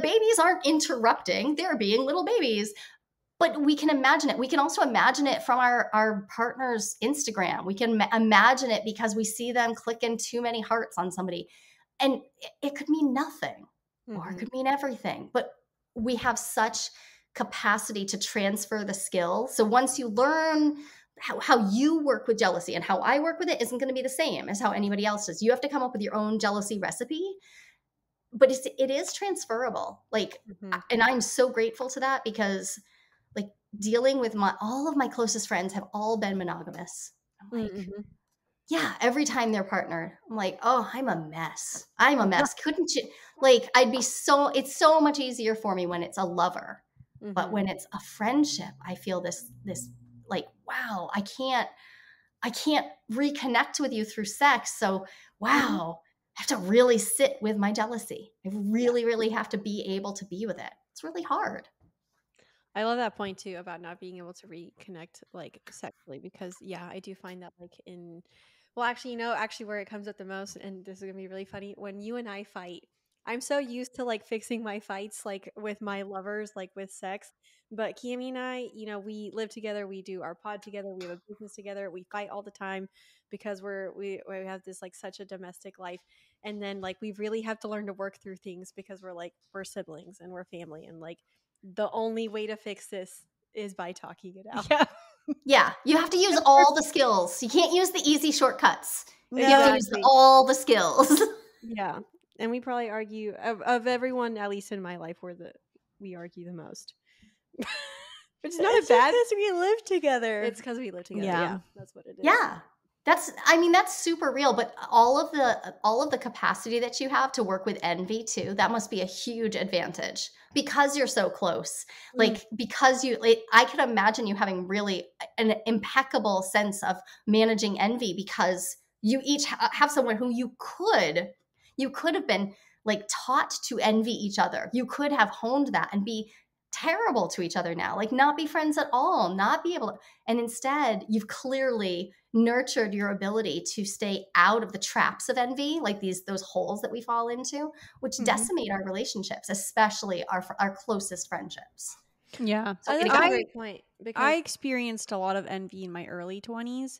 babies aren't interrupting. They're being little babies. but we can imagine it. We can also imagine it from our partner's Instagram. We can imagine it because we see them clicking too many hearts on somebody. And it could mean nothing, or it could mean everything. But we have such capacity to transfer the skill. So once you learn how you work with jealousy, and how I work with it isn't going to be the same as how anybody else does. You have to come up with your own jealousy recipe. But it is transferable. Like, and I'm so grateful to that, because like dealing with all of my closest friends have all been monogamous. I'm like, yeah, every time they're partnered, I'm like, oh, I'm a mess. Couldn't you? Like, it's so much easier for me when it's a lover. But when it's a friendship, I feel this like, wow, I can't reconnect with you through sex. So, wow, I have to really sit with my jealousy. I really, really have to be able to be with it. It's really hard. I love that point too about not being able to reconnect like sexually, because I do find that like actually where it comes up the most, and this is gonna be really funny, when you and I fight, I'm so used to like fixing my fights like with my lovers, like with sex. But Cami and I, we live together, we do our pod together, we have a business together, we fight all the time because we have this like such a domestic life. And then like we really have to learn to work through things because we're siblings and we're family, and like the only way to fix this is by talking it out. Yeah, you have to use all the skills. You can't use the easy shortcuts. You have to use all the skills. Yeah. And we probably argue of everyone, at least in my life, we argue the most. Which is not bad. Because we live together. It's because we live together. Yeah, that's what it is. Yeah. That's super real. But all of the capacity that you have to work with envy too, that must be a huge advantage because you're so close. Like, because I could imagine you having really an impeccable sense of managing envy, because you each have someone who you could have been like taught to envy each other. You could have honed that and be terrible to each other now, like not be friends at all, not be able to, and instead you've clearly nurtured your ability to stay out of the traps of envy, like those holes that we fall into, which decimate our relationships, especially our closest friendships. Yeah. So that's a great point. Because I experienced a lot of envy in my early 20s,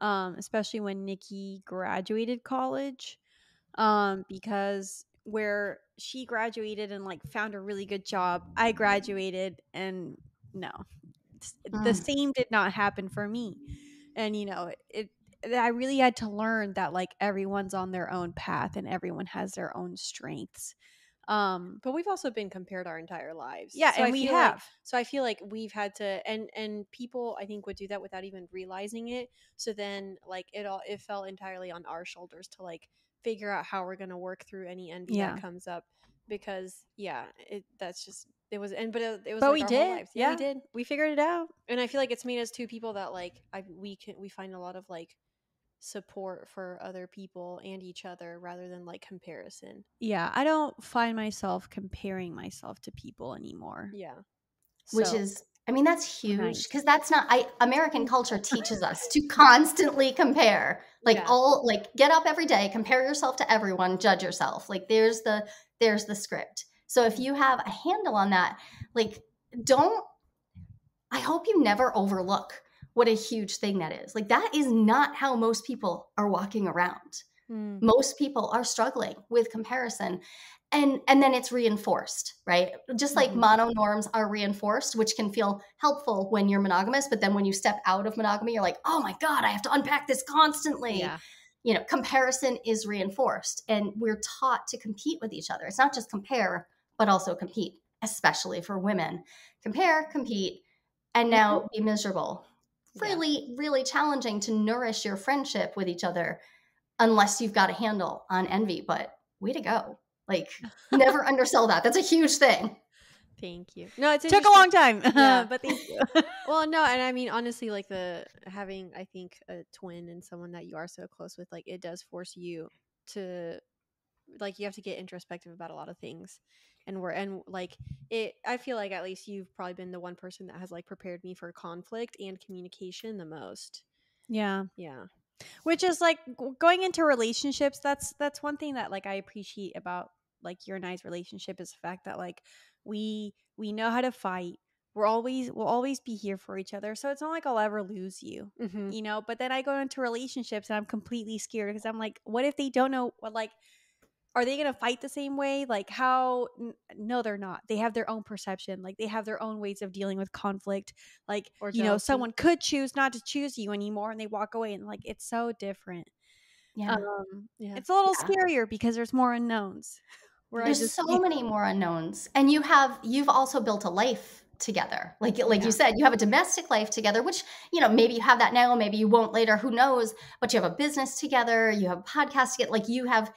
especially when Nikki graduated college, because where she graduated and like found a really good job, I graduated and no, the same did not happen for me. And I really had to learn that like everyone's on their own path and everyone has their own strengths. But we've also been compared our entire lives. Yeah, so and we have. So I feel like we've had to, and people I think would do that without even realizing it. So then like it fell entirely on our shoulders to like figure out how we're going to work through any envy that comes up, because it was but like we our did. whole lives. We did. We figured it out. And I feel like it's made us two people that like we find a lot of like support for other people and each other rather than like comparison. Yeah, I don't find myself comparing myself to people anymore. Yeah. Which is, that's huge, because that's not, American culture teaches us to constantly compare. Like get up every day, compare yourself to everyone, judge yourself. Like there's the script. So if you have a handle on that, like I hope you never overlook what a huge thing that is. Like that is not how most people are walking around. Most people are struggling with comparison. And then it's reinforced, right? Just like mono norms are reinforced, which can feel helpful when you're monogamous. But then when you step out of monogamy, you're like, oh my God, I have to unpack this constantly. Yeah. Comparison is reinforced, and we're taught to compete with each other. It's not just compare, but also compete, especially for women. Compare, compete, and now be miserable. Really, really challenging to nourish your friendship with each other unless you've got a handle on envy. But way to go. Like, never undersell that. That's a huge thing. Thank you. No, it took a long time, but thank you. Well, no, and honestly, like having, I think, a twin and someone that you are so close with, like it does force you to, like, you have to get introspective about a lot of things. I feel like at least you've probably been the one person that has like prepared me for conflict and communication the most. Yeah. Yeah. Which is like going into relationships. That's one thing that like I appreciate about like your and I's relationship is the fact that like we know how to fight. we'll always be here for each other. So it's not like I'll ever lose you, you know? But then I go into relationships and I'm completely scared because I'm like, what if they don't know what, like, are they going to fight the same way? Like how, no, they're not. They have their own perception. Like they have their own ways of dealing with conflict. Like, Or you know, jealousy. someone could choose not to choose you anymore and they walk away and like, it's so different. Yeah. It's a little scarier because there's more unknowns. There's so many more unknowns. And you've also built a life together. Like you said, you have a domestic life together, which, you know, maybe you have that now, maybe you won't later, who knows, but you have a business together, you have a podcast together, like you have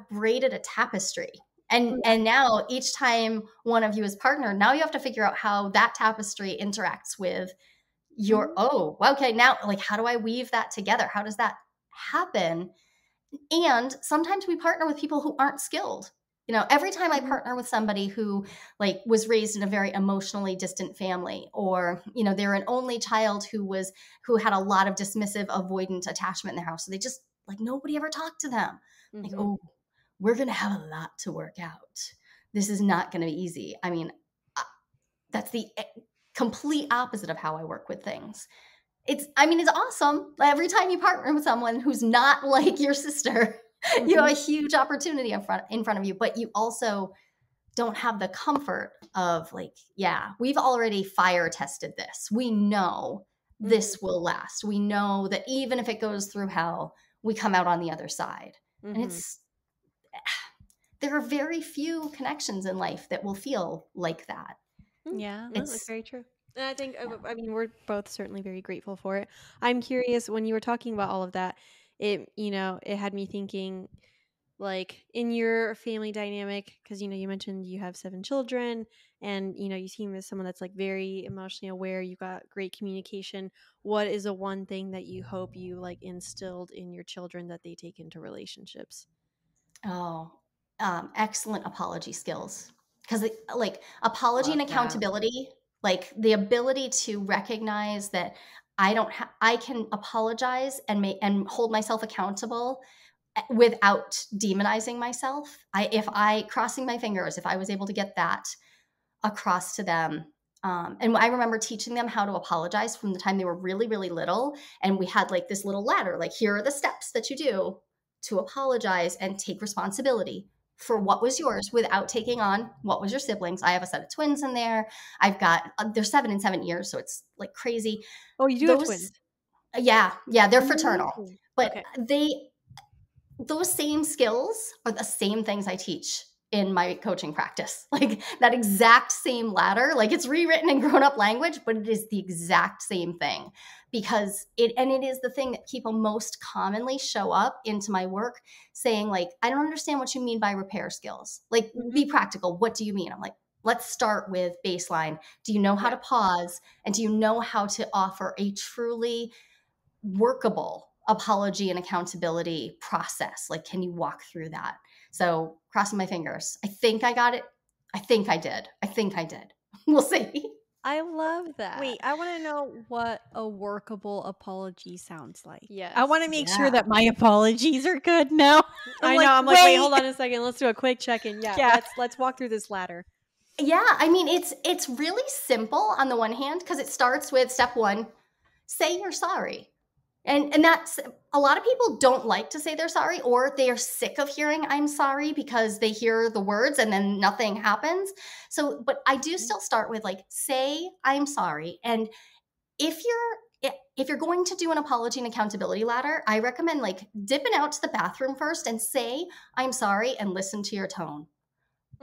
braided a tapestry. And now each time one of you is partnered, now you have to figure out how that tapestry interacts with your, okay, now like, how do I weave that together? How does that happen? And sometimes we partner with people who aren't skilled. You know, every time I partner with somebody who like was raised in a very emotionally distant family, or, you know, they're an only child who had a lot of dismissive, avoidant attachment in their house. So they just like, nobody ever talked to them. Like, oh, we're going to have a lot to work out. This is not going to be easy. I mean, that's the complete opposite of how I work with things. It's awesome. Every time you partner with someone who's not like your sister, you have a huge opportunity in front of you, but you also don't have the comfort of like, we've already fire tested this. We know this will last. We know that even if it goes through hell, we come out on the other side. And there are very few connections in life that will feel like that. Yeah, that's very true. And I think, I mean, we're both certainly very grateful for it. I'm curious, when you were talking about all of that, it had me thinking, like, in your family dynamic, because, you know, you mentioned you have 7 children and, you know, you seem as someone that's like very emotionally aware. You got great communication. What is the one thing that you hope you like instilled in your children that they take into relationships? Excellent apology skills. Because like apology and accountability, like the ability to recognize that I can apologize and hold myself accountable without demonizing myself. Crossing my fingers, if I was able to get that across to them. And I remember teaching them how to apologize from the time they were really, really little. And we had like this little ladder, like, here are the steps that you do to apologize and take responsibility for what was yours without taking on what was your siblings. I have a set of twins in there. I've got, they're 7 and 7 years. So it's like crazy. Oh, you do have twins? Yeah. They're fraternal, but those same skills are the same things I teach in my coaching practice. Like that exact same ladder, like it's rewritten in grown-up language, but it is the exact same thing, because it is the thing that people most commonly show up into my work saying like, I don't understand what you mean by repair skills. Like, be practical. What do you mean? I'm like, let's start with baseline. Do you know how to pause? And do you know how to offer a truly workable apology and accountability process? Like, can you walk through that? So crossing my fingers. I think I got it. I think I did. We'll see. I love that. Wait, I want to know what a workable apology sounds like. Yes. I want to make sure that my apologies are good now. I know. I'm like, wait, hold on a second. Let's do a quick check-in. Yeah. Let's walk through this ladder. Yeah. I mean, it's really simple on the one hand, because it starts with step 1, say you're sorry. And that's, a lot of people don't like to say they're sorry, or they are sick of hearing I'm sorry because they hear the words and then nothing happens. So, but I do still start with like, say I'm sorry. And if you're going to do an apology and accountability ladder, I recommend like dipping out to the bathroom first and say I'm sorry and listen to your tone.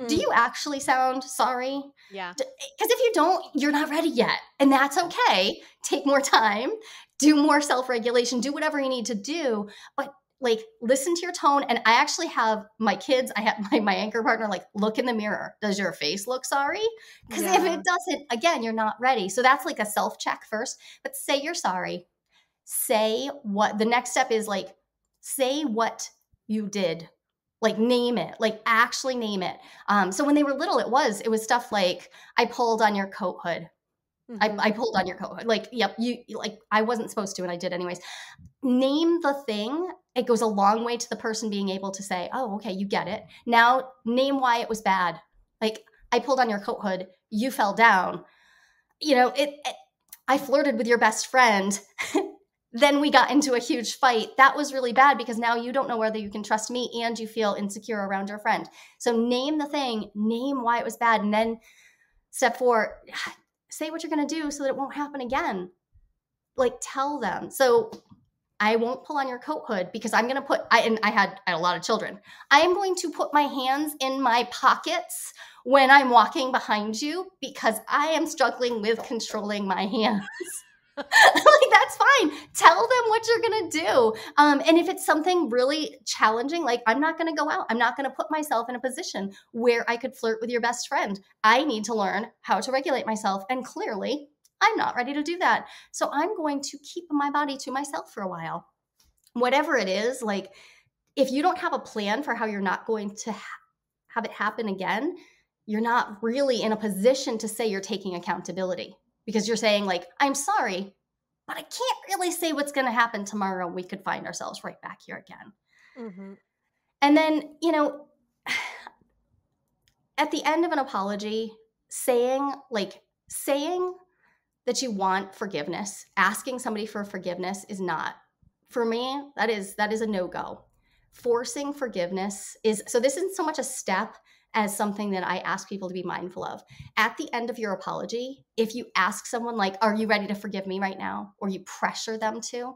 Do you actually sound sorry? Yeah. Because if you don't, you're not ready yet. And that's okay. Take more time, do more self-regulation, do whatever you need to do. But like, listen to your tone. And I actually have my kids, I have my anchor partner, like, look in the mirror. Does your face look sorry? Because if it doesn't, again, you're not ready. So that's like a self-check first. But say you're sorry. Say what the next step is, like, say what you did. Like, name it, like actually name it. So when they were little, it was stuff like, I pulled on your coat hood. I pulled on your coat hood. Like, yep, you like, I wasn't supposed to, and I did anyways. Name the thing. It goes a long way to the person being able to say, oh, okay, you get it. Now name why it was bad. Like, I pulled on your coat hood. You fell down. I flirted with your best friend. Then we got into a huge fight. That was really bad because now you don't know whether you can trust me and you feel insecure around your friend. So name the thing, name why it was bad. And then step 4, say what you're going to do so that it won't happen again. Like tell them. So I won't pull on your coat hood because I'm going to I had a lot of children. I am going to put my hands in my pockets when I'm walking behind you because I am struggling with controlling my hands. Like, that's fine. Tell them what you're going to do. And if it's something really challenging, like I'm not going to go out. I'm not going to put myself in a position where I could flirt with your best friend. I need to learn how to regulate myself. And clearly, I'm not ready to do that. So I'm going to keep my body to myself for a while. Whatever it is, like if you don't have a plan for how you're not going to have it happen again, you're not really in a position to say you're taking accountability. Because you're saying like, I'm sorry, but I can't really say what's going to happen tomorrow. We could find ourselves right back here again. Mm-hmm. And then, at the end of an apology, saying that you want forgiveness, asking somebody for forgiveness is not, for me, that is a no-go. Forcing forgiveness so this isn't so much a step as something that I ask people to be mindful of. At the end of your apology, if you ask someone like, are you ready to forgive me right now? Or you pressure them to,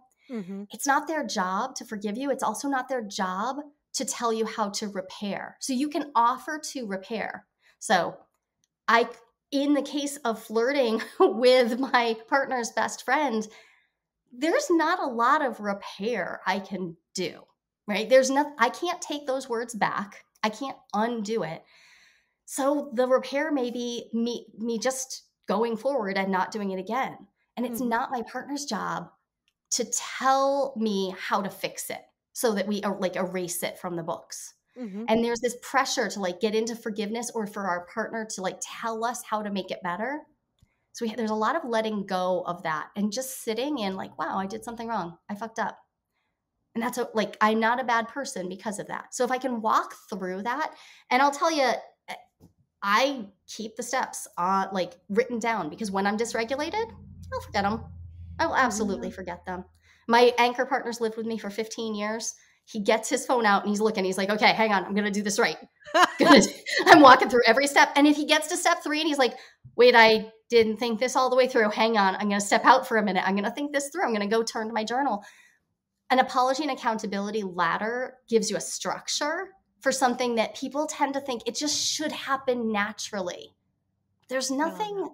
it's not their job to forgive you. It's also not their job to tell you how to repair. So you can offer to repair. So in the case of flirting with my partner's best friend, there's not a lot of repair I can do, right? I can't take those words back. I can't undo it. So the repair may be me just going forward and not doing it again. And it's not my partner's job to tell me how to fix it so that we like erase it from the books. And there's this pressure to like get into forgiveness or for our partner to like tell us how to make it better. So there's a lot of letting go of that and just sitting in like, wow, I did something wrong. I fucked up. And that's I'm not a bad person because of that. So if I can walk through that, and I'll tell you, I keep the steps written down because when I'm dysregulated, I'll forget them. I will absolutely forget them. My anchor partner's lived with me for 15 years. He gets his phone out and he's looking. He's like, okay, hang on. I'm going to do this right. I'm walking through every step. And if he gets to step 3 and he's like, wait, I didn't think this all the way through. Hang on. I'm going to step out for a minute. I'm going to think this through. I'm going to go turn to my journal. An apology and accountability ladder gives you a structure for something that people tend to think it just should happen naturally. There's nothing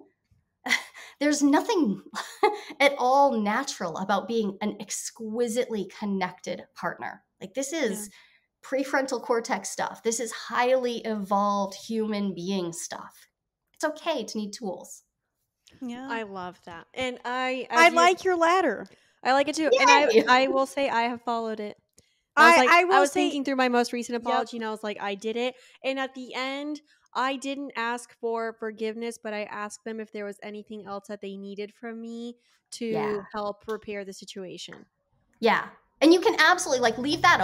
at all natural about being an exquisitely connected partner. Like this is prefrontal cortex stuff. This is highly evolved human being stuff. It's okay to need tools. Yeah. I love that. And I like your ladder. I like it too. Yay! And I will say I have followed it. I was thinking through my most recent apology and I was like, I did it. And at the end, I didn't ask for forgiveness, but I asked them if there was anything else that they needed from me to help repair the situation. Yeah. And you can absolutely leave that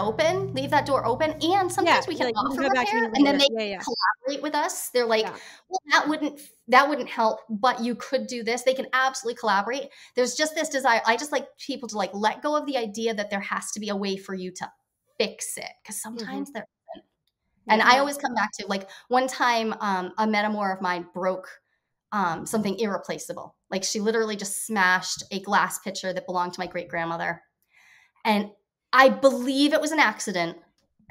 door open. And sometimes we can offer repair and then they collaborate with us. They're like, well, that wouldn't help, but you could do this. They can absolutely collaborate. There's just this desire. I just like people to let go of the idea that there has to be a way for you to fix it. Cause sometimes there isn't. And I always come back to one time, a metamor of mine broke something irreplaceable. She literally just smashed a glass pitcher that belonged to my great grandmother. And I believe it was an accident.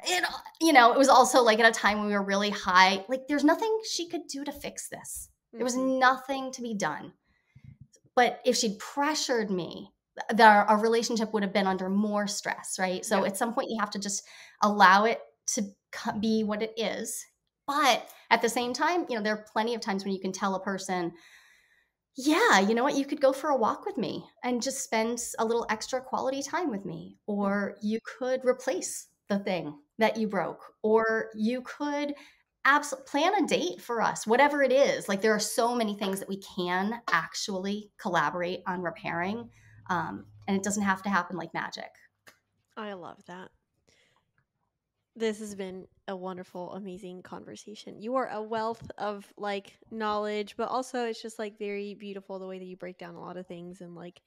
It was also at a time when we were really high. There's nothing she could do to fix this. There was nothing to be done. But if she'd pressured me, our relationship would have been under more stress, right? So at some point you have to just allow it to be what it is. But at the same time, there are plenty of times when you can tell a person, yeah, you know what? You could go for a walk with me and just spend a little extra quality time with me. Or you could replace the thing that you broke. Or you could plan a date for us, whatever it is. There are so many things that we can actually collaborate on repairing. And it doesn't have to happen like magic. I love that. This has been a wonderful, amazing conversation. You are a wealth of like knowledge, but also it's just like very beautiful the way that you break down a lot of things and like,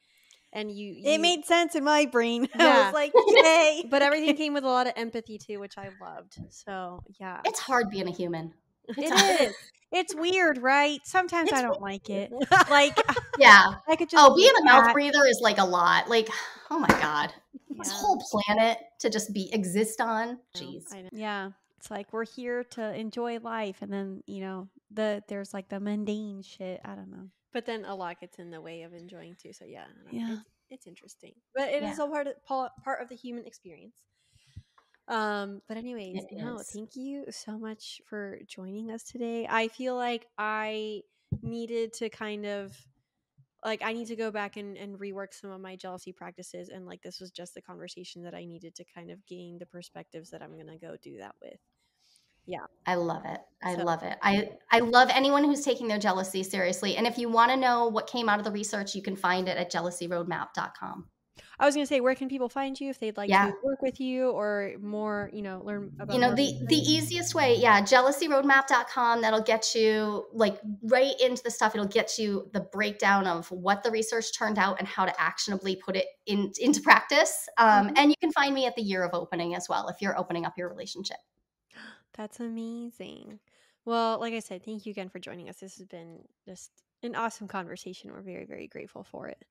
and it made sense in my brain. I Yeah. was like, yay. but everything came with a lot of empathy too, which I loved. So yeah, It's hard being a human. It is. It's weird, right? Sometimes I don't like it. Like, Yeah. I could just being a mouth cat. breather is like a lot. Like, oh my God. This Yeah. whole planet to just exist on. Jeez. I know. Yeah. It's like we're here to enjoy life, and then there's like the mundane shit. I don't know. But then a lot gets in the way of enjoying too. So yeah, I don't know. Yeah. It's interesting, but it is Yeah. all part of the human experience. But anyways, It no, is. thank you so much for joining us today. I feel like I needed to kind of like I need to go back and rework some of my jealousy practices, and like this was just the conversation that I needed to kind of gain the perspectives that I'm gonna go do that with. Yeah, I love it. I So- love it. I love anyone who's taking their jealousy seriously. And if you want to know what came out of the research, you can find it at jealousyroadmap.com. I was gonna say, where can people find you if they'd like Yeah. to work with you or more, learn about The easiest way, jealousyroadmap.com. That'll get you like right into the stuff. It'll get you the breakdown of what the research turned out and how to actionably put it into practice. And you can find me at the year of opening as well if you're opening up your relationship. That's amazing. Well, like I said, thank you again for joining us. This has been just an awesome conversation. We're very, very grateful for it.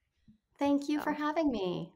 Thank you for having me.